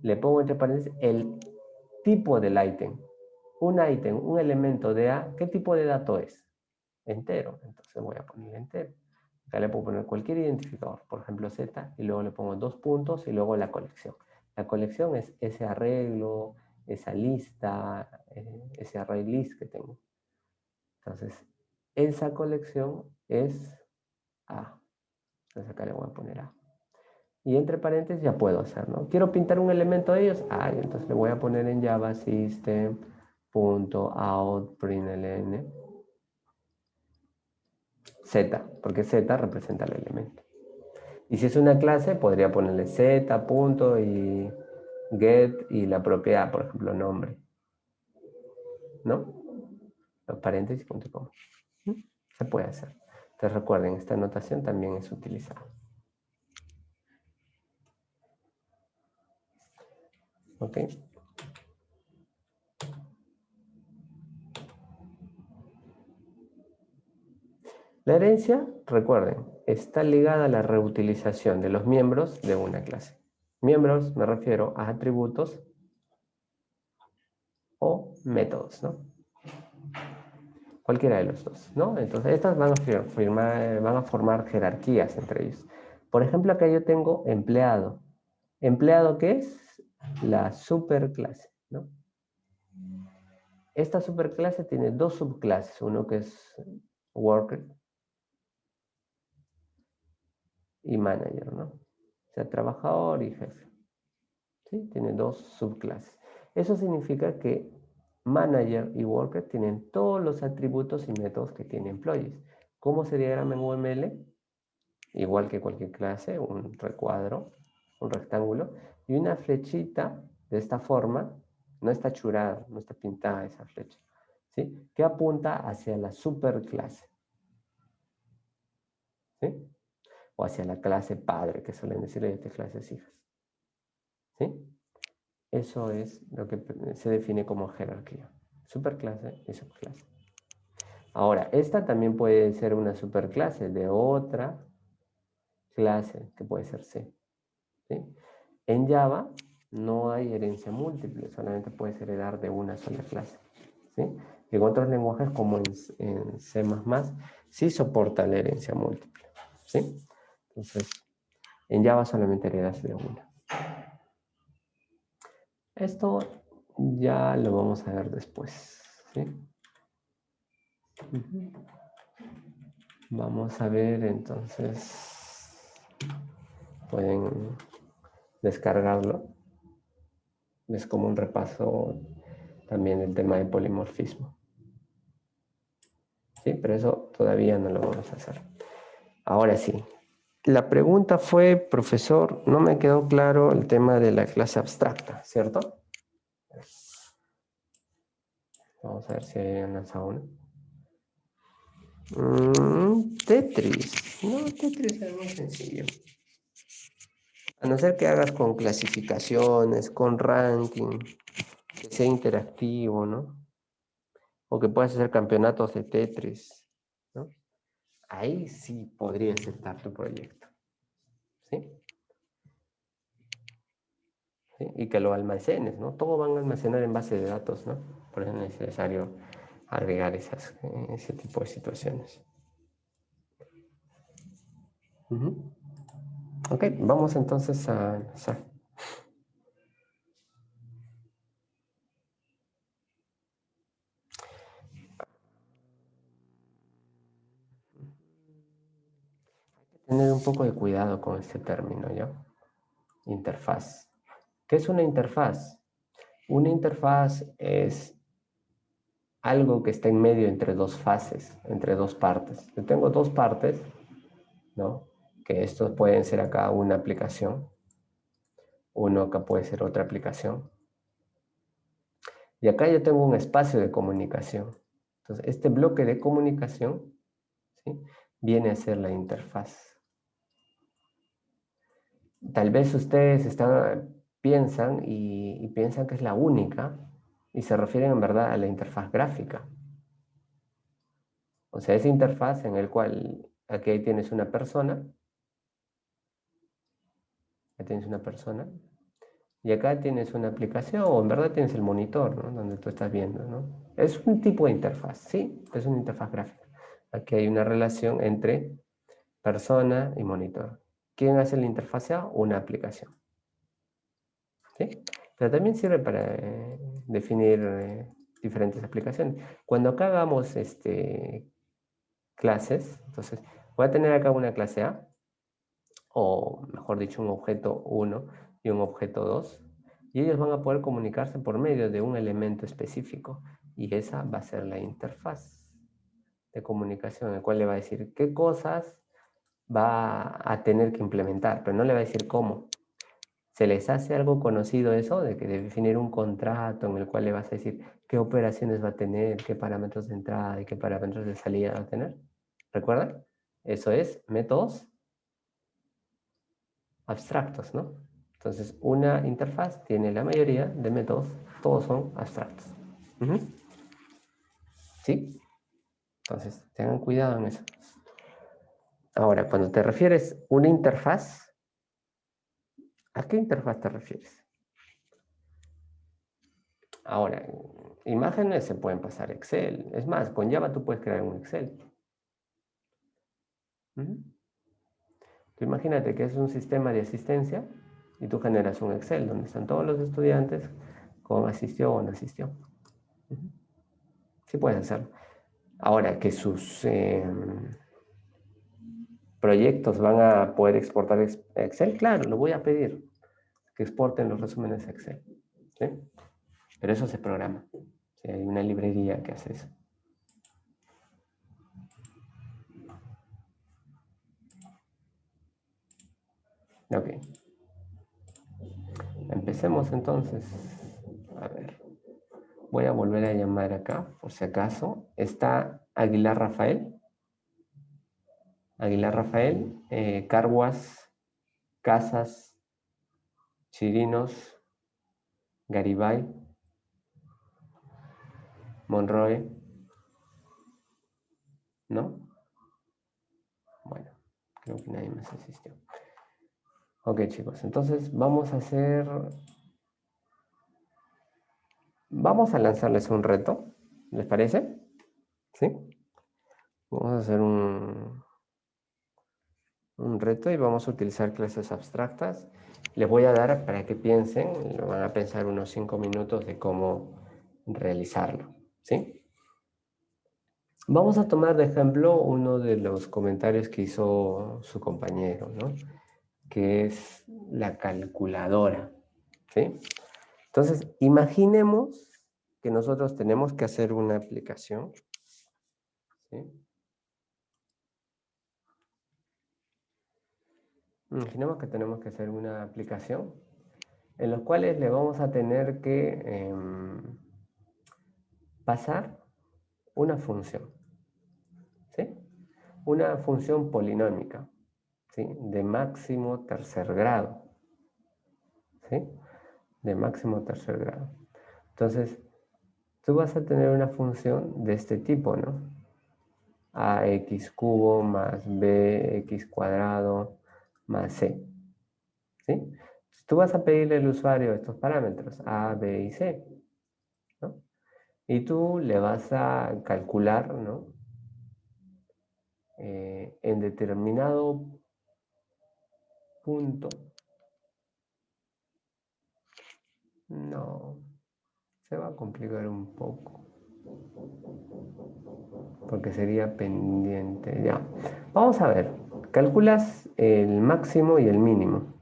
le pongo entre paréntesis el tipo del ítem. Un ítem, un elemento de A, ¿qué tipo de dato es? Entero, entonces voy a poner entero. Acá le puedo poner cualquier identificador, por ejemplo Z, y luego le pongo 2 puntos y luego la colección. La colección es ese arreglo, esa lista, ese array list que tengo. Entonces, esa colección es A. Entonces acá le voy a poner A. Y entre paréntesis ya puedo hacer, ¿no? Quiero pintar un elemento de ellos, entonces le voy a poner en Java system.out.println Z, porque Z representa el elemento. Y si es una clase, podría ponerle Z, punto y get y la propiedad, por ejemplo, nombre. ¿No? Los paréntesis, punto com. Se puede hacer. Entonces recuerden, esta notación también es utilizada. ¿Ok? La herencia, recuerden, está ligada a la reutilización de los miembros de una clase. Miembros, me refiero a atributos o métodos, ¿no? Cualquiera de los dos, ¿no? Entonces, estas van a formar jerarquías entre ellos. Por ejemplo, acá yo tengo empleado. ¿Empleado qué es? La superclase, ¿no? Esta superclase tiene 2 subclases. Uno que es worker y manager, ¿no? O sea, trabajador y jefe. ¿Sí? Tiene 2 subclases. Eso significa que manager y worker tienen todos los atributos y métodos que tiene employees. ¿Cómo se diagrama en UML? Igual que cualquier clase, un recuadro, un rectángulo, y una flechita de esta forma, no está churada, no está pintada esa flecha, ¿sí? Que apunta hacia la superclase, ¿sí? O hacia la clase padre, que suelen decirle de clases hijas, ¿sí? Eso es lo que se define como jerarquía, superclase y subclase. Ahora, esta también puede ser una superclase de otra clase, que puede ser C, ¿sí? En Java no hay herencia múltiple, solamente puedes heredar de una sola clase. ¿sí? En otros lenguajes como en C++, sí soporta la herencia múltiple, ¿sí? Entonces, en Java solamente heredas de una. Esto ya lo vamos a ver después, ¿sí? Vamos a ver entonces, pueden descargarlo. Es como un repaso también del tema de polimorfismo. Sí, pero eso todavía no lo vamos a hacer. Ahora sí. La pregunta fue, profesor, no me quedó claro el tema de la clase abstracta, ¿cierto? Vamos a ver si hay lanzado una. Tetris. No, Tetris es muy sencillo. A no ser que hagas con clasificaciones, con ranking, que sea interactivo, ¿no? O que puedas hacer campeonatos de Tetris, ¿no? Ahí sí podría aceptar tu proyecto, ¿sí? ¿Sí? Y que lo almacenes, ¿no? Todo van a almacenar en base de datos, ¿no? Por eso es necesario agregar ese tipo de situaciones. Ok, vamos entonces a empezar. Tener un poco de cuidado con este término, ¿ya? Interfaz. ¿Qué es una interfaz? Una interfaz es algo que está en medio entre dos fases, entre dos partes. Yo tengo dos partes, ¿no? Que estos pueden ser acá una aplicación, uno acá puede ser otra aplicación. Y acá yo tengo un espacio de comunicación. Entonces, este bloque de comunicación, ¿sí?, viene a ser la interfaz. Tal vez ustedes piensan y piensan que es la única y se refieren en verdad a la interfaz gráfica. O sea, esa interfaz en el cual aquí tienes una persona, y acá tienes una aplicación, o en verdad tienes el monitor, ¿no?, donde tú estás viendo, ¿no? Es un tipo de interfaz, sí, es una interfaz gráfica. Aquí hay una relación entre persona y monitor. ¿Quién hace la interfaz? Una aplicación, ¿sí? Pero también sirve para definir diferentes aplicaciones. Cuando acá hagamos clases, entonces voy a tener acá una clase A, o mejor dicho, un objeto 1 y un objeto 2, y ellos van a poder comunicarse por medio de un elemento específico, y esa va a ser la interfaz de comunicación, el cual le va a decir qué cosas va a tener que implementar, pero no le va a decir cómo. ¿Se les hace algo conocido eso de definir un contrato en el cual le vas a decir qué operaciones va a tener, qué parámetros de entrada y qué parámetros de salida va a tener? ¿Recuerdan? Eso es métodos abstractos, ¿no? Entonces, una interfaz tiene la mayoría de métodos, todos son abstractos. ¿Sí? Entonces, tengan cuidado en eso. Ahora, cuando te refieres a una interfaz, ¿a qué interfaz te refieres? Ahora, imágenes se pueden pasar a Excel. Es más, con Java tú puedes crear un Excel. Tú imagínate que es un sistema de asistencia y tú generas un Excel donde están todos los estudiantes con asistió o no asistió. Sí puedes hacerlo. Ahora, que sus proyectos van a poder exportar Excel, claro, lo voy a pedir. Que exporten los resúmenes a Excel, ¿sí? Pero eso se programa. ¿Sí? Hay una librería que hace eso. Ok. Empecemos entonces. A ver. Voy a volver a llamar acá, por si acaso. Está Aguilar Rafael. Aguilar Rafael. Carguas. Casas. Chirinos. Garibay. Monroe. ¿No? Bueno, creo que nadie más asistió. Ok, chicos, entonces vamos a lanzarles un reto. ¿Les parece? ¿Sí? Vamos a hacer un reto y vamos a utilizar clases abstractas. Les voy a dar para que piensen, van a pensar unos 5 minutos de cómo realizarlo, ¿sí? Vamos a tomar de ejemplo uno de los comentarios que hizo su compañero, ¿no? Que es la calculadora, ¿sí? Entonces, imaginemos que nosotros tenemos que hacer una aplicación, ¿sí? Imaginemos que tenemos que hacer una aplicación en los cuales le vamos a tener que pasar una función, ¿sí? Una función polinómica, ¿sí? De máximo tercer grado, ¿sí? De máximo tercer grado. Entonces, tú vas a tener una función de este tipo, ¿no? Ax cubo más bx cuadrado más c, ¿sí? Tú vas a pedirle al usuario estos parámetros, a, b y c, ¿no? Y tú le vas a calcular, ¿no? En determinado punto. No, se va a complicar un poco. Porque sería pendiente, ya. Vamos a ver, calculas el máximo y el mínimo.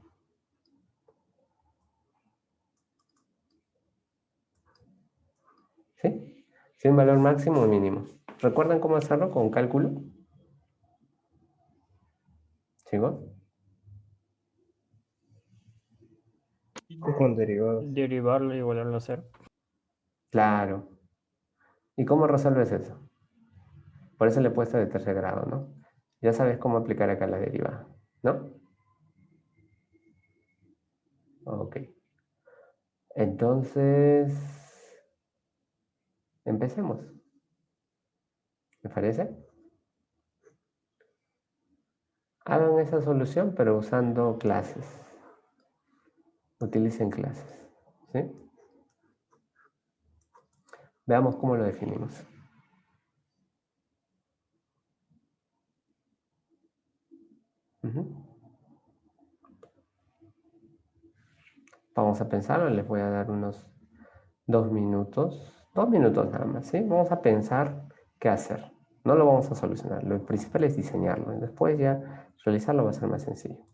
¿Sí? ¿Sí, un valor máximo o mínimo? ¿Recuerdan cómo hacerlo con cálculo? ¿Chicos? Con derivadas. Derivarlo y volverlo a hacer. Claro. ¿Y cómo resuelves eso? Por eso le he puesto de tercer grado, ¿no? Ya sabes cómo aplicar acá la derivada, ¿no? Ok. Entonces, empecemos. ¿Me parece? Hagan esa solución, pero usando clases. Utilicen clases, ¿sí? Veamos cómo lo definimos. Ujú. Vamos a pensarlo, les voy a dar unos 2 minutos. 2 minutos nada más, ¿sí? Vamos a pensar qué hacer. No lo vamos a solucionar. Lo principal es diseñarlo. Y después ya realizarlo va a ser más sencillo.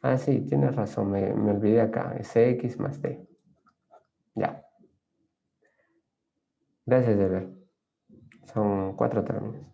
Ah, sí, tienes razón. Me olvidé acá. Es x más t. Ya. Gracias, Ever. Son 4 términos.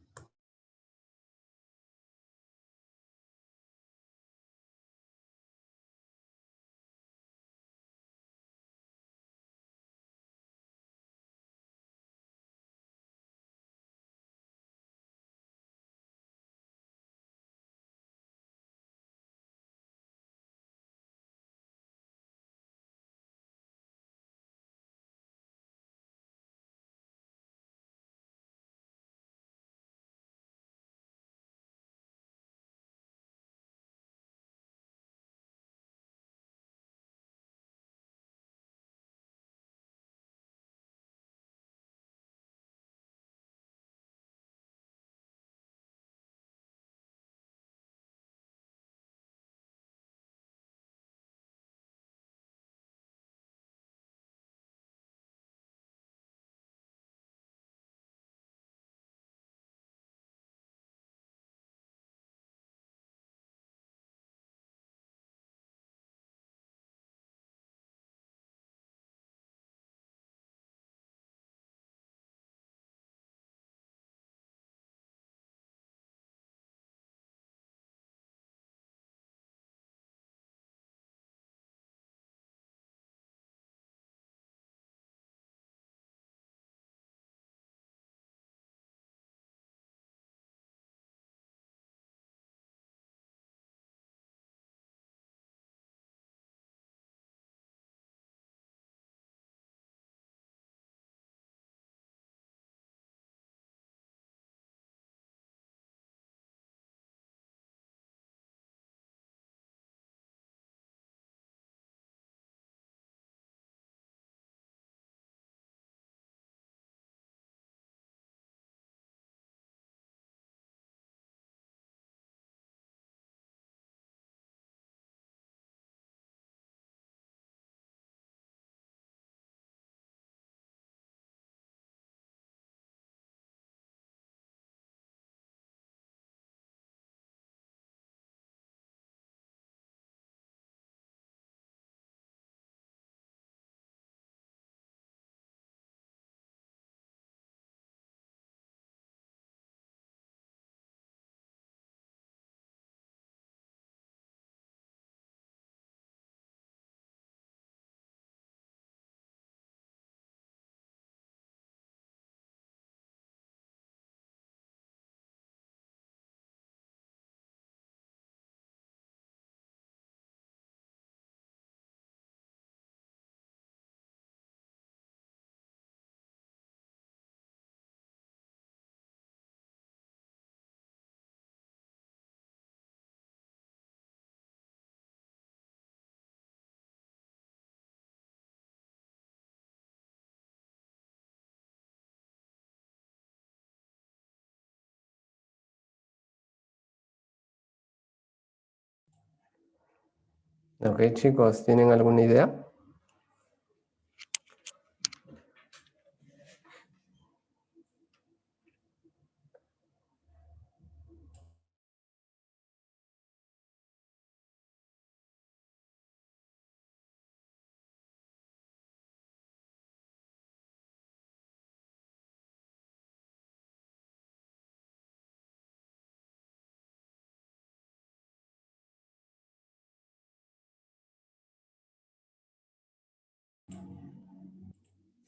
Ok, chicos, ¿tienen alguna idea?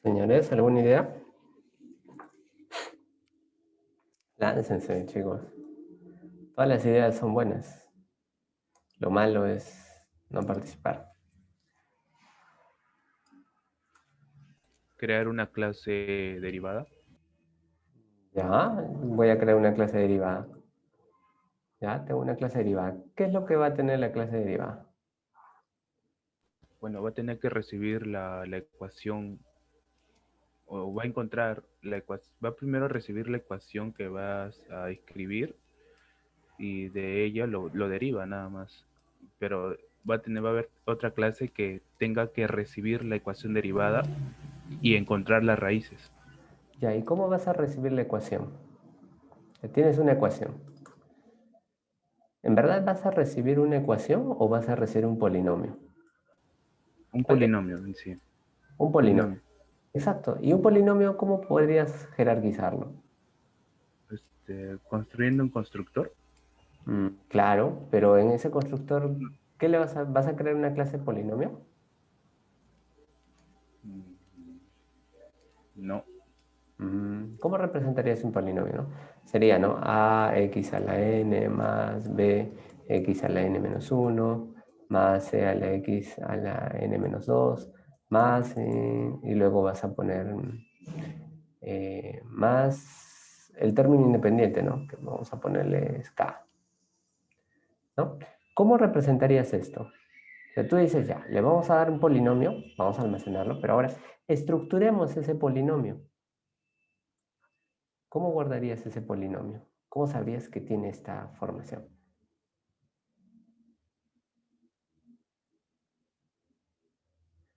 Señores, ¿alguna idea? Láncense, chicos. Todas las ideas son buenas. Lo malo es no participar. Crear una clase derivada. Ya, voy a crear una clase derivada. Ya, tengo una clase derivada. ¿Qué es lo que va a tener la clase derivada? Bueno, va a tener que recibir la ecuación, o va a encontrar la ecuación, va primero a recibir la ecuación que vas a escribir y de ella lo deriva nada más. Pero va a haber otra clase que tenga que recibir la ecuación derivada y encontrar las raíces. Ya, ¿y cómo vas a recibir la ecuación? Tienes una ecuación. ¿En verdad vas a recibir una ecuación o vas a recibir un polinomio? Un ¿Cuál es? polinomio en sí. Un polinomio. Exacto. ¿Y un polinomio cómo podrías jerarquizarlo? Construyendo un constructor. Claro, pero en ese constructor, ¿qué le vas a crear una clase polinomio? No. ¿Cómo representarías un polinomio, no? Sería, ¿no? Ax a la n más b x a la n menos 1 más c a la x a la n menos 2 más, y luego vas a poner más el término independiente, ¿no? Que vamos a ponerle k, ¿no? ¿Cómo representarías esto? O sea, tú dices, ya, le vamos a dar un polinomio, vamos a almacenarlo, pero ahora estructuremos ese polinomio. ¿Cómo guardarías ese polinomio? ¿Cómo sabrías que tiene esta formación?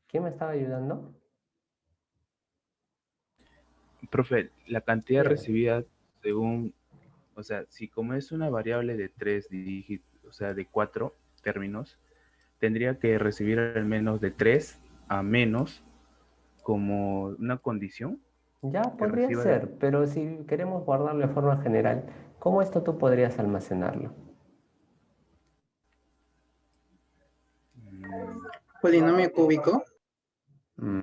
¿Quién me estaba ayudando? Profe, la cantidad Dígame. recibida según, o sea, si como es una variable de 3 dígitos, o sea, de 4 términos, tendría que recibir al menos de 3 a menos como una condición Ya que podría reciba ser, pero si queremos guardarlo de forma general, ¿cómo esto tú podrías almacenarlo? Polinomio cúbico. Mm,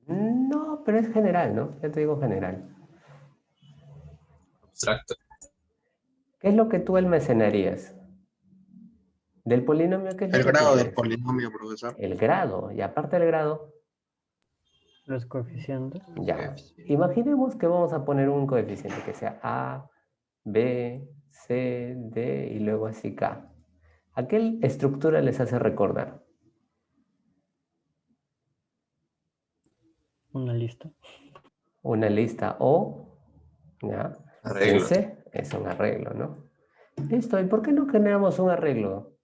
No, pero es general, ¿no? Ya te digo general. Abstracto. ¿Qué es lo que tú almacenarías? Del polinomio, ¿qué es lo El que tú grado del quieres? polinomio, profesor. El grado, y aparte del grado, Los coeficientes. ya. Imaginemos que vamos a poner un coeficiente que sea A, B, C, D y luego así K. ¿A qué estructura les hace recordar? Una lista. Una lista o, ¿ya? Arreglo. Ese es un arreglo, ¿no? Listo, ¿y por qué no generamos un arreglo?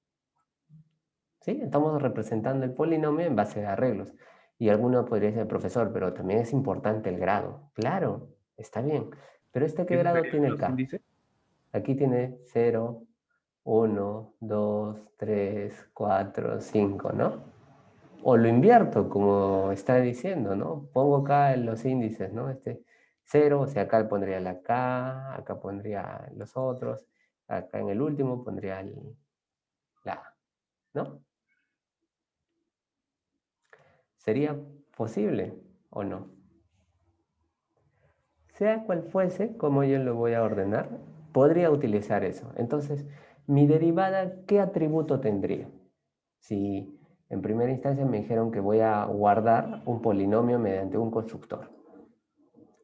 ¿Sí? Estamos representando el polinomio en base de arreglos. Y alguno podría decir, profesor, pero también es importante el grado. Claro, está bien. Pero ¿qué ¿Qué grado serían tiene los K? índices? Aquí tiene 0, 1, 2, 3, 4, 5, ¿no? O lo invierto, como está diciendo, ¿no? Pongo acá los índices, ¿no? 0, o sea, acá pondría la K, acá pondría los otros, acá en el último pondría la A, ¿no? ¿Sería posible o no? Sea cual fuese, como yo lo voy a ordenar, podría utilizar eso. Entonces, mi derivada, ¿qué atributo tendría? Si en primera instancia me dijeron que voy a guardar un polinomio mediante un constructor,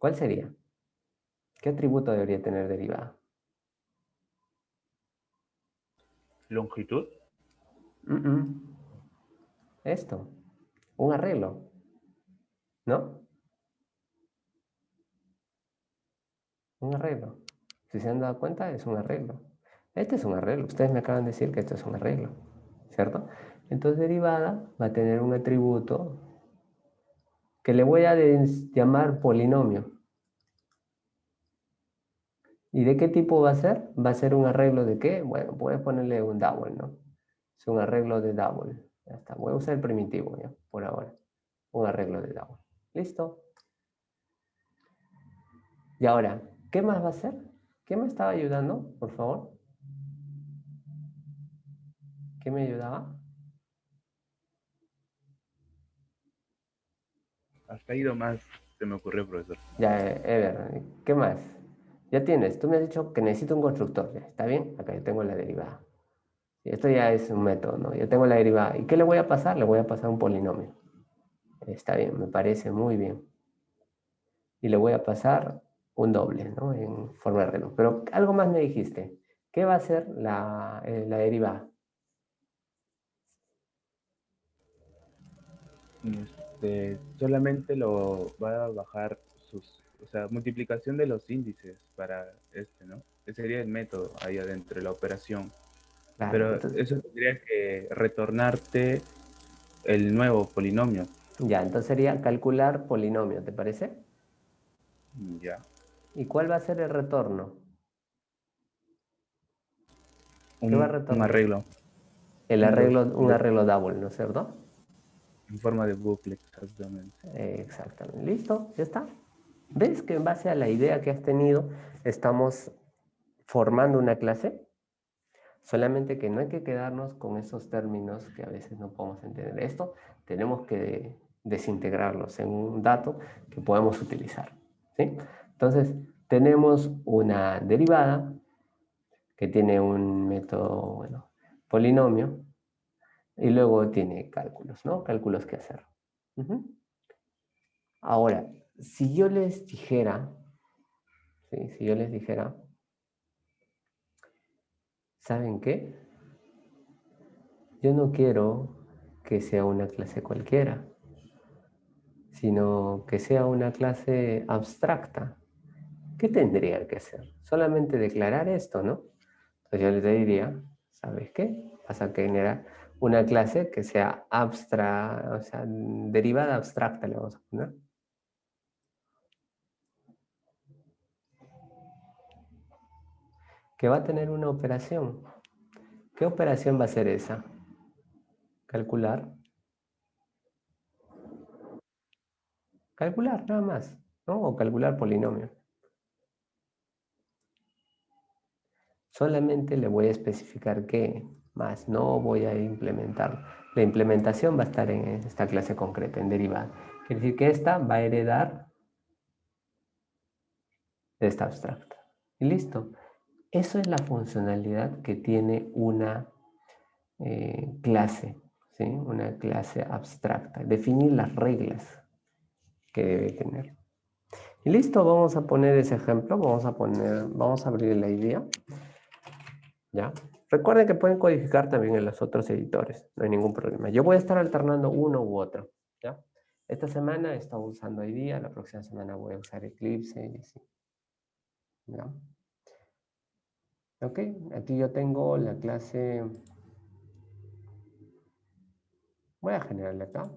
¿cuál sería? ¿Qué atributo debería tener derivada? Longitud. Esto, un arreglo, ¿no? Un arreglo. Si se han dado cuenta, es un arreglo. Este es un arreglo. Ustedes me acaban de decir que esto es un arreglo, ¿cierto? Entonces derivada va a tener un atributo que le voy a llamar polinomio. ¿Y de qué tipo va a ser? Va a ser un arreglo de qué? Bueno, puedes ponerle un double, ¿no? Es un arreglo de double. Ya está. Voy a usar el primitivo, ¿ya? Por ahora. Un arreglo de double. ¿Listo? Y ahora, ¿qué más va a hacer? ¿Qué me estaba ayudando, por favor? ¿Qué me ayudaba? Hasta ahí nomás se me ocurrió, profesor. Ya, Ever, ¿qué más? Ya tienes, tú me has dicho que necesito un constructor, ¿ya? ¿Está bien? Acá yo tengo la derivada. Y esto ya es un método, ¿no? Yo tengo la derivada. ¿Y qué le voy a pasar? Le voy a pasar un polinomio. Está bien, me parece muy bien. Y le voy a pasar un doble, ¿no? En forma de reloj. Pero algo más me dijiste. ¿Qué va a ser la derivada? Solamente lo va a bajar o sea, multiplicación de los índices para ¿no? Ese sería el método ahí adentro de la operación. Claro, Pero entonces, eso tendría que retornarte el nuevo polinomio. ya, entonces sería calcular polinomio, ¿te parece? Ya. ¿Y cuál va a ser el retorno? ¿Qué va a Un retornar? arreglo. El Un arreglo, loop un arreglo double, ¿no es cierto? en forma de bucle, exactamente. Exactamente. ¿Listo? ¿Ya está? ¿Ves que en base a la idea que has tenido estamos formando una clase? Solamente que no hay que quedarnos con esos términos que a veces no podemos entender. Esto tenemos que desintegrarlos en un dato que podemos utilizar, ¿sí? Entonces, tenemos una derivada que tiene un método, bueno, polinomio, y luego tiene cálculos, ¿no? Cálculos que hacer. Ahora, si yo les dijera, ¿sí? Si yo les dijera, ¿saben qué? Yo no quiero que sea una clase cualquiera, sino que sea una clase abstracta. ¿Qué tendría que hacer? Solamente declarar esto, ¿no? Entonces yo les diría, ¿sabes qué? Vas a generar una clase que sea abstracta, o sea, derivada abstracta le vamos a poner. Que va a tener una operación. ¿Qué operación va a ser esa? Calcular. Calcular, nada más, ¿no? O calcular polinomio. Solamente le voy a especificar qué, más no voy a implementar. La implementación va a estar en esta clase concreta, en derivada. Quiere decir que esta va a heredar de esta abstracta. Y listo. Eso es la funcionalidad que tiene una clase, ¿sí? Una clase abstracta. Definir las reglas que debe tener. Y listo, vamos a poner ese ejemplo. Vamos a abrir la idea. ¿Ya? Recuerden que pueden codificar también en los otros editores, no hay ningún problema. Yo voy a estar alternando uno u otro, ¿ya? Esta semana he estado usando IDEA, la próxima semana voy a usar Eclipse y así. ¿Ya? Ok, aquí yo tengo la clase. Voy a generarle acá.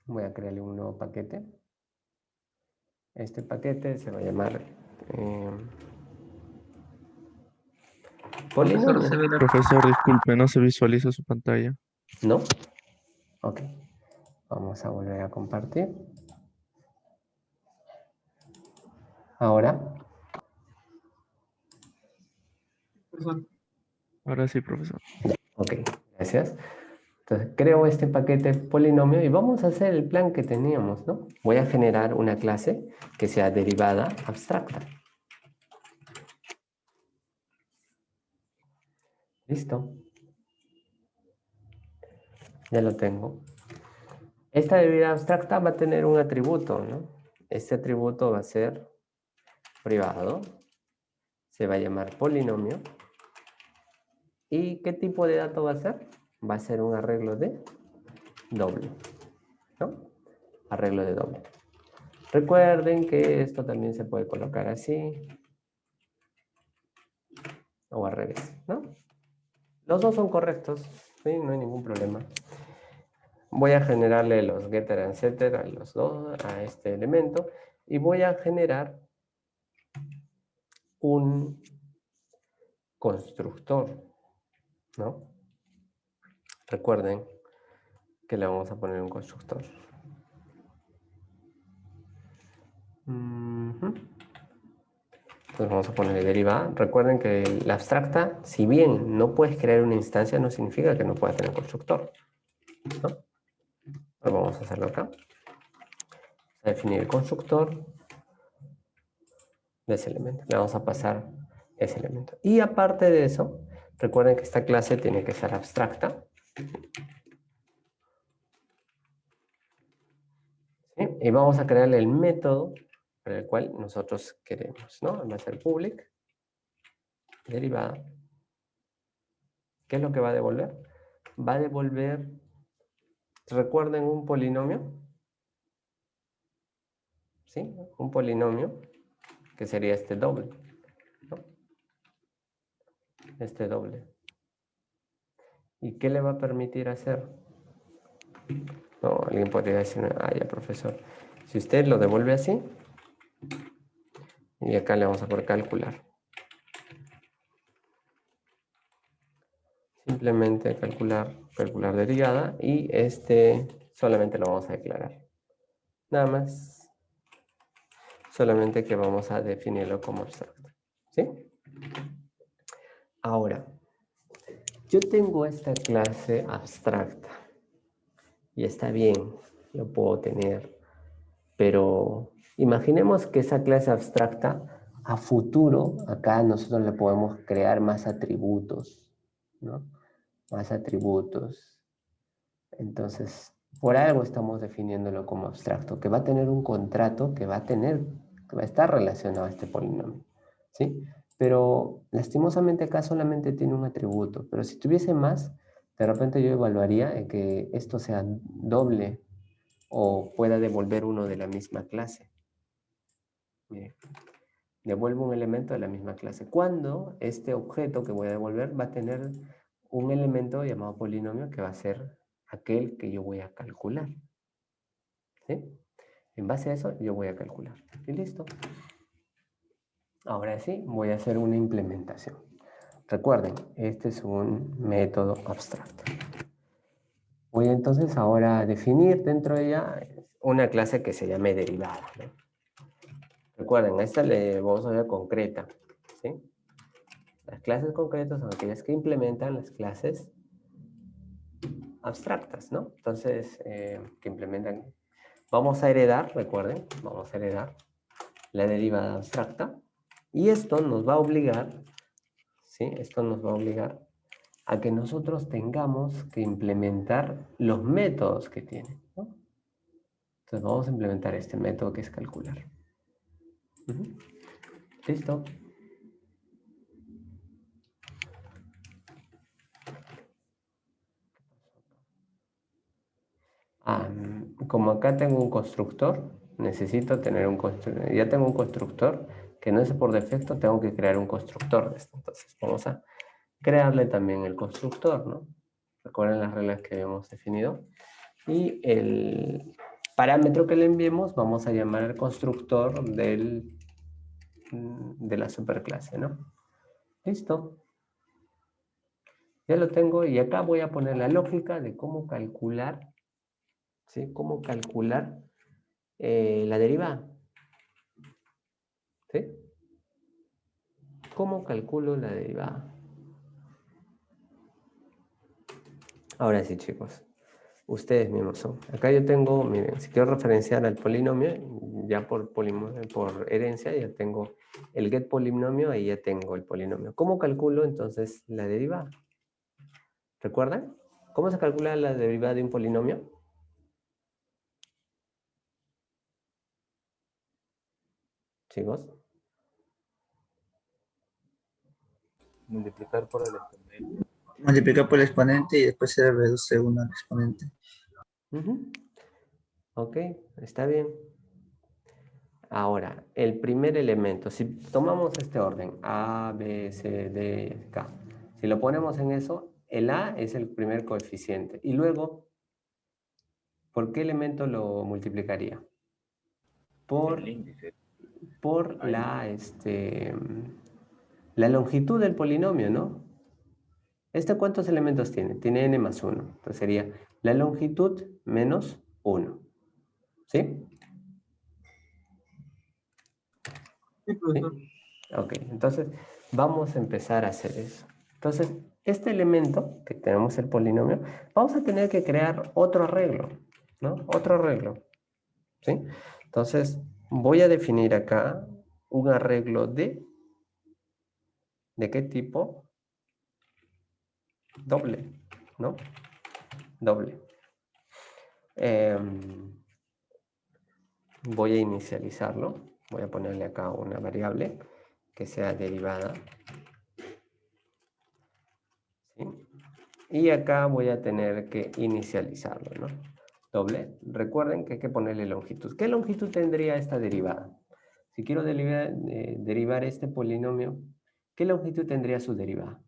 Voy a crearle un nuevo paquete. Este paquete se va a llamar polinomio. Profesor, disculpe, no se visualiza su pantalla. ¿No? Ok. Vamos a volver a compartir. Ahora. Ahora sí, profesor. Ok, gracias. Entonces creo este paquete polinomio y vamos a hacer el plan que teníamos, ¿no? Voy a generar una clase que sea derivada abstracta. Listo. Ya lo tengo. Esta derivada abstracta va a tener un atributo, ¿no? Este atributo va a ser privado. Se va a llamar polinomio. ¿Y qué tipo de dato va a ser? Va a ser un arreglo de doble, ¿no? Arreglo de doble. Recuerden que esto también se puede colocar así o al revés, ¿no? Los dos son correctos, ¿sí? No hay ningún problema. Voy a generarle los getter and setter a los dos, a este elemento, y voy a generar un constructor, ¿no? Recuerden que le vamos a poner un constructor. Entonces vamos a ponerle derivada. Recuerden que la abstracta, si bien no puedes crear una instancia, no significa que no puedas tener constructor, ¿no? Ahora vamos a hacerlo acá. Vamos a definir el constructor de ese elemento. Le vamos a pasar ese elemento. Y aparte de eso, recuerden que esta clase tiene que ser abstracta. ¿Sí? Y vamos a crearle el método para el cual nosotros queremos, ¿no? Va a ser public, derivada. ¿Qué es lo que va a devolver? Va a devolver, recuerden, un polinomio. ¿Sí? Un polinomio, que sería este doble, ¿no? Este doble. ¿Y qué le va a permitir hacer? No, alguien podría decir, ah, ya, profesor. Si usted lo devuelve así, y acá le vamos a poner calcular. Simplemente calcular derivada, y este solamente lo vamos a declarar. Nada más. Solamente que vamos a definirlo como abstracto. ¿Sí? Ahora, yo tengo esta clase abstracta. Y está bien, lo puedo tener. Pero imaginemos que esa clase abstracta, a futuro, acá nosotros le podemos crear más atributos, ¿no? Más atributos. Entonces, por algo estamos definiéndolo como abstracto, que va a tener un contrato que va a estar relacionado a este polinomio, ¿sí? Pero lastimosamente acá solamente tiene un atributo, pero si tuviese más, de repente yo evaluaría en que esto sea doble o pueda devolver uno de la misma clase. Mire, devuelvo un elemento de la misma clase. Cuando este objeto que voy a devolver va a tener un elemento llamado polinomio que va a ser aquel que yo voy a calcular. ¿Sí? En base a eso yo voy a calcular. Y listo. Ahora sí, voy a hacer una implementación. Recuerden, este es un método abstracto. Voy entonces ahora a definir dentro de ella una clase que se llame derivada, ¿no? Recuerden, a esta le vamos a ver concreta, ¿sí? Las clases concretas son aquellas que implementan las clases abstractas, ¿no? Entonces, que implementan. Vamos a heredar, recuerden, vamos a heredar la derivada abstracta. Y esto nos va a obligar, ¿sí? Esto nos va a obligar a que nosotros tengamos que implementar los métodos que tiene, ¿no? Entonces vamos a implementar este método que es calcular. ¿Listo? Como acá tengo un constructor, necesito tener un constructor. Ya tengo un constructor que no es por defecto, tengo que crear un constructor de esto. Entonces vamos a crearle también el constructor, ¿no? Recuerden las reglas que habíamos definido. Y el parámetro que le enviemos vamos a llamar el constructor de la superclase, ¿no? Listo. Ya lo tengo y acá voy a poner la lógica de cómo calcular, ¿sí? Cómo calcular la derivada. ¿Sí? ¿Cómo calculo la derivada? Ahora sí, chicos. Ustedes mismos son. Acá yo tengo, miren, si quiero referenciar al polinomio, ya por herencia, ya tengo el get polinomio, ahí ya tengo el polinomio. ¿Cómo calculo entonces la derivada? ¿Recuerdan? ¿Cómo se calcula la derivada de un polinomio? Chicos. Multiplicar por el exponente. Multiplicar por el exponente y después se reduce uno al exponente. Ok, está bien. Ahora, el primer elemento, si tomamos este orden, A, B, C, D, K, si lo ponemos en eso, el A es el primer coeficiente. Y luego, ¿por qué elemento lo multiplicaría? Por El índice. la longitud del polinomio, ¿no? ¿Este cuántos elementos tiene? Tiene n más 1. Entonces sería la longitud menos 1. ¿Sí? Sí, profesor. Ok, entonces vamos a empezar a hacer eso. Entonces, este elemento, que tenemos el polinomio, vamos a tener que crear otro arreglo, ¿no? Otro arreglo, ¿sí? Entonces, voy a definir acá un arreglo ¿de qué tipo? Doble, ¿no? Doble. Voy a inicializarlo. Voy a ponerle acá una variable que sea derivada. ¿Sí? Y acá voy a tener que inicializarlo, ¿no? Doble. Recuerden que hay que ponerle longitud. ¿Qué longitud tendría esta derivada? Si quiero derivar este polinomio, ¿qué longitud tendría su derivada?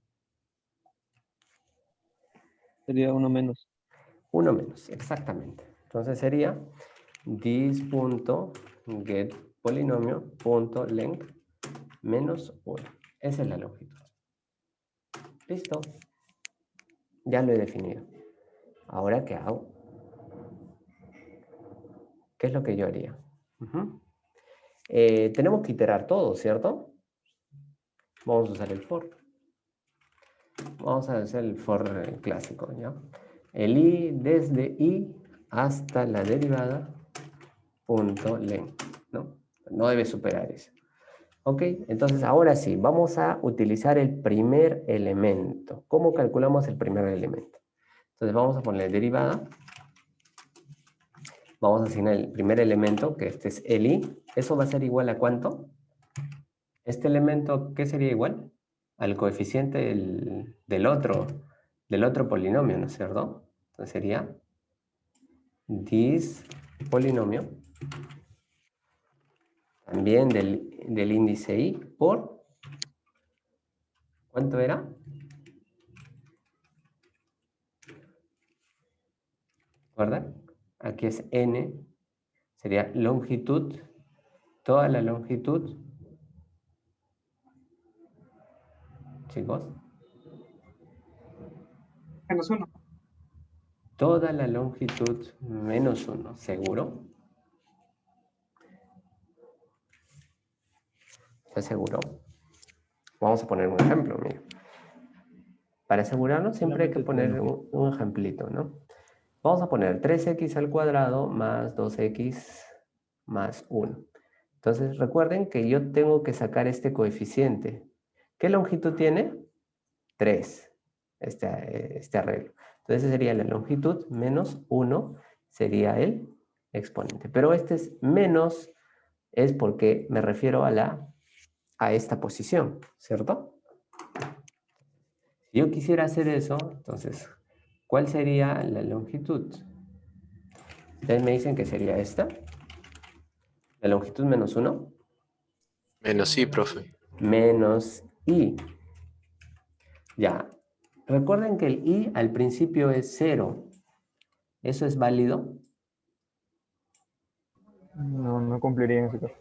Sería uno menos. 1 menos, exactamente. Entonces sería this.getPolinomio.length menos 1. Esa es la longitud. ¿Listo? Ya lo he definido. Ahora, ¿qué hago? ¿Qué es lo que yo haría? Tenemos que iterar todo, ¿cierto? Vamos a usar el for. Vamos a hacer el for clásico, ¿ya? El i desde i hasta la derivada punto length, ¿no? No debe superar eso. Ok, entonces ahora sí, vamos a utilizar el primer elemento. ¿Cómo calculamos el primer elemento? Entonces vamos a poner derivada. Vamos a asignar el primer elemento, que este es el i. ¿Eso va a ser igual a cuánto? Este elemento, ¿qué sería igual? Al coeficiente del otro polinomio, ¿no es cierto? Entonces sería this polinomio, también del índice i, por, ¿cuánto era? ¿Verdad? Aquí es n, sería longitud, toda la longitud, chicos, Menos 1. toda la longitud menos 1, ¿seguro? ¿Estás seguro? Vamos a poner un ejemplo, mira. Para asegurarnos siempre hay que poner un ejemplito, ¿no? Vamos a poner 3x al cuadrado más 2x más 1. Entonces recuerden que yo tengo que sacar este coeficiente. ¿Qué longitud tiene? 3, este arreglo. Entonces sería la longitud menos 1, sería el exponente. Pero este es menos, es porque me refiero a esta posición, ¿cierto? Si yo quisiera hacer eso, entonces, ¿cuál sería la longitud? Ustedes me dicen que sería esta. La longitud menos 1. Menos I, profe. Menos i. Ya. Recuerden que el i al principio es 0. ¿Eso es válido? No, no cumpliría en ese caso.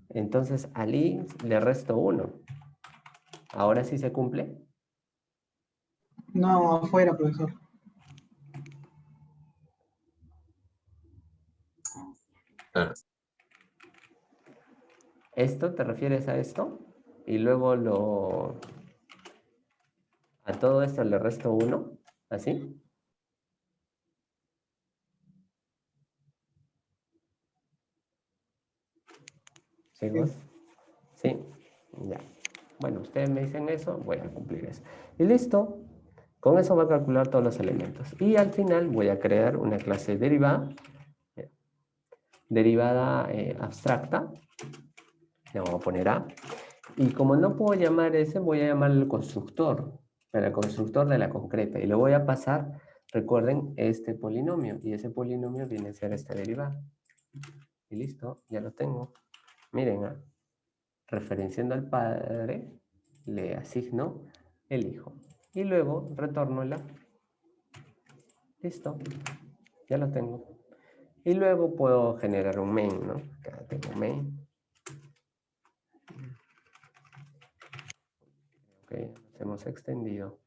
Entonces al i le resto 1. ¿Ahora sí se cumple? No, afuera, profesor. Ah, ¿Esto te refieres a esto? Y luego a todo esto le resto 1. ¿Así? ¿Chicos? Sí. Ya. Bueno, ustedes me dicen eso, voy a cumplir eso. Y listo. Con eso va a calcular todos los elementos. Y al final voy a crear una clase derivada. Derivada abstracta. Le vamos a poner A. Y como no puedo llamar ese, voy a llamar el constructor. El constructor de la concreta. Y le voy a pasar, recuerden, este polinomio. Y ese polinomio viene a ser esta derivada. Y listo, ya lo tengo. Miren, referenciando al padre, le asigno el hijo. y luego retorno la. Listo, ya lo tengo. Y luego puedo generar un main, ¿no? Acá tengo un main. Ok, nos hemos extendido.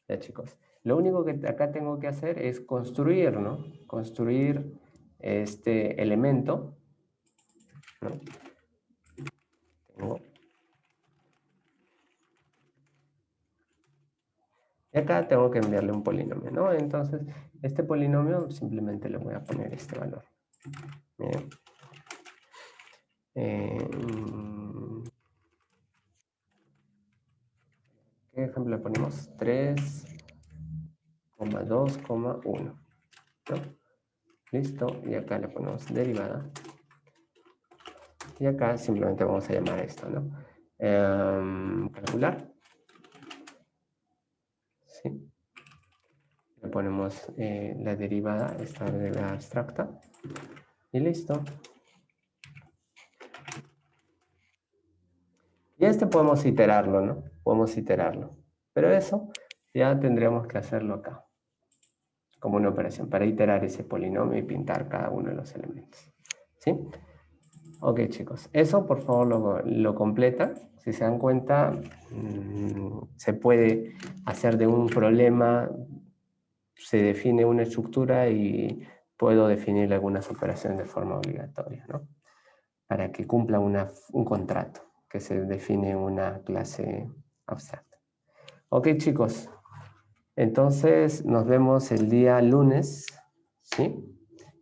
Ya, chicos. Lo único que acá tengo que hacer es construir, ¿no? Construir este elemento, ¿no? Y acá tengo que enviarle un polinomio, ¿no? Entonces, este polinomio simplemente le voy a poner este valor. Bien. ¿Qué ejemplo le ponemos? 3,2,1. ¿No? Listo. Y acá le ponemos derivada. Y acá simplemente vamos a llamar esto, ¿no? Calcular. ¿Sí? Le ponemos la derivada, esta derivada abstracta. Y listo. Y este podemos iterarlo, ¿no? Podemos iterarlo. Pero eso ya tendríamos que hacerlo acá. Como una operación para iterar ese polinomio y pintar cada uno de los elementos. ¿Sí? Ok, chicos. Eso, por favor, lo completa. Si se dan cuenta, se puede hacer de un problema, se define una estructura y puedo definir algunas operaciones de forma obligatoria, ¿no? Para que cumpla un contrato que se define en una clase abstracta. Ok, chicos. Entonces, nos vemos el día lunes, ¿sí?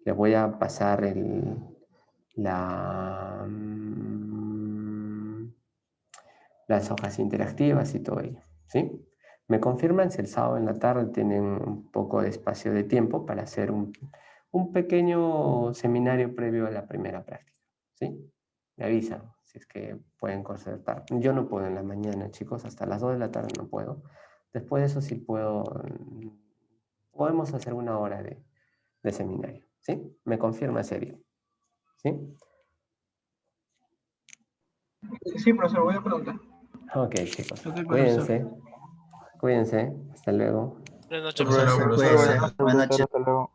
Les voy a pasar las hojas interactivas y todo ello, ¿sí? Me confirman si el sábado en la tarde tienen un poco de espacio de tiempo para hacer un pequeño seminario previo a la primera práctica, ¿sí? Me avisan si es que pueden concertar. Yo no puedo en la mañana, chicos, hasta las 2 de la tarde no puedo. Después de eso sí puedo, podemos hacer una hora de seminario, ¿sí? Me confirma ese día, ¿sí? Sí, profesor, voy a preguntar. Ok, chicos, Ok, cuídense, cuídense, hasta luego. Buenas noches, Profesor, profesor. cuídese. Buenas Profesor, noches. hasta luego.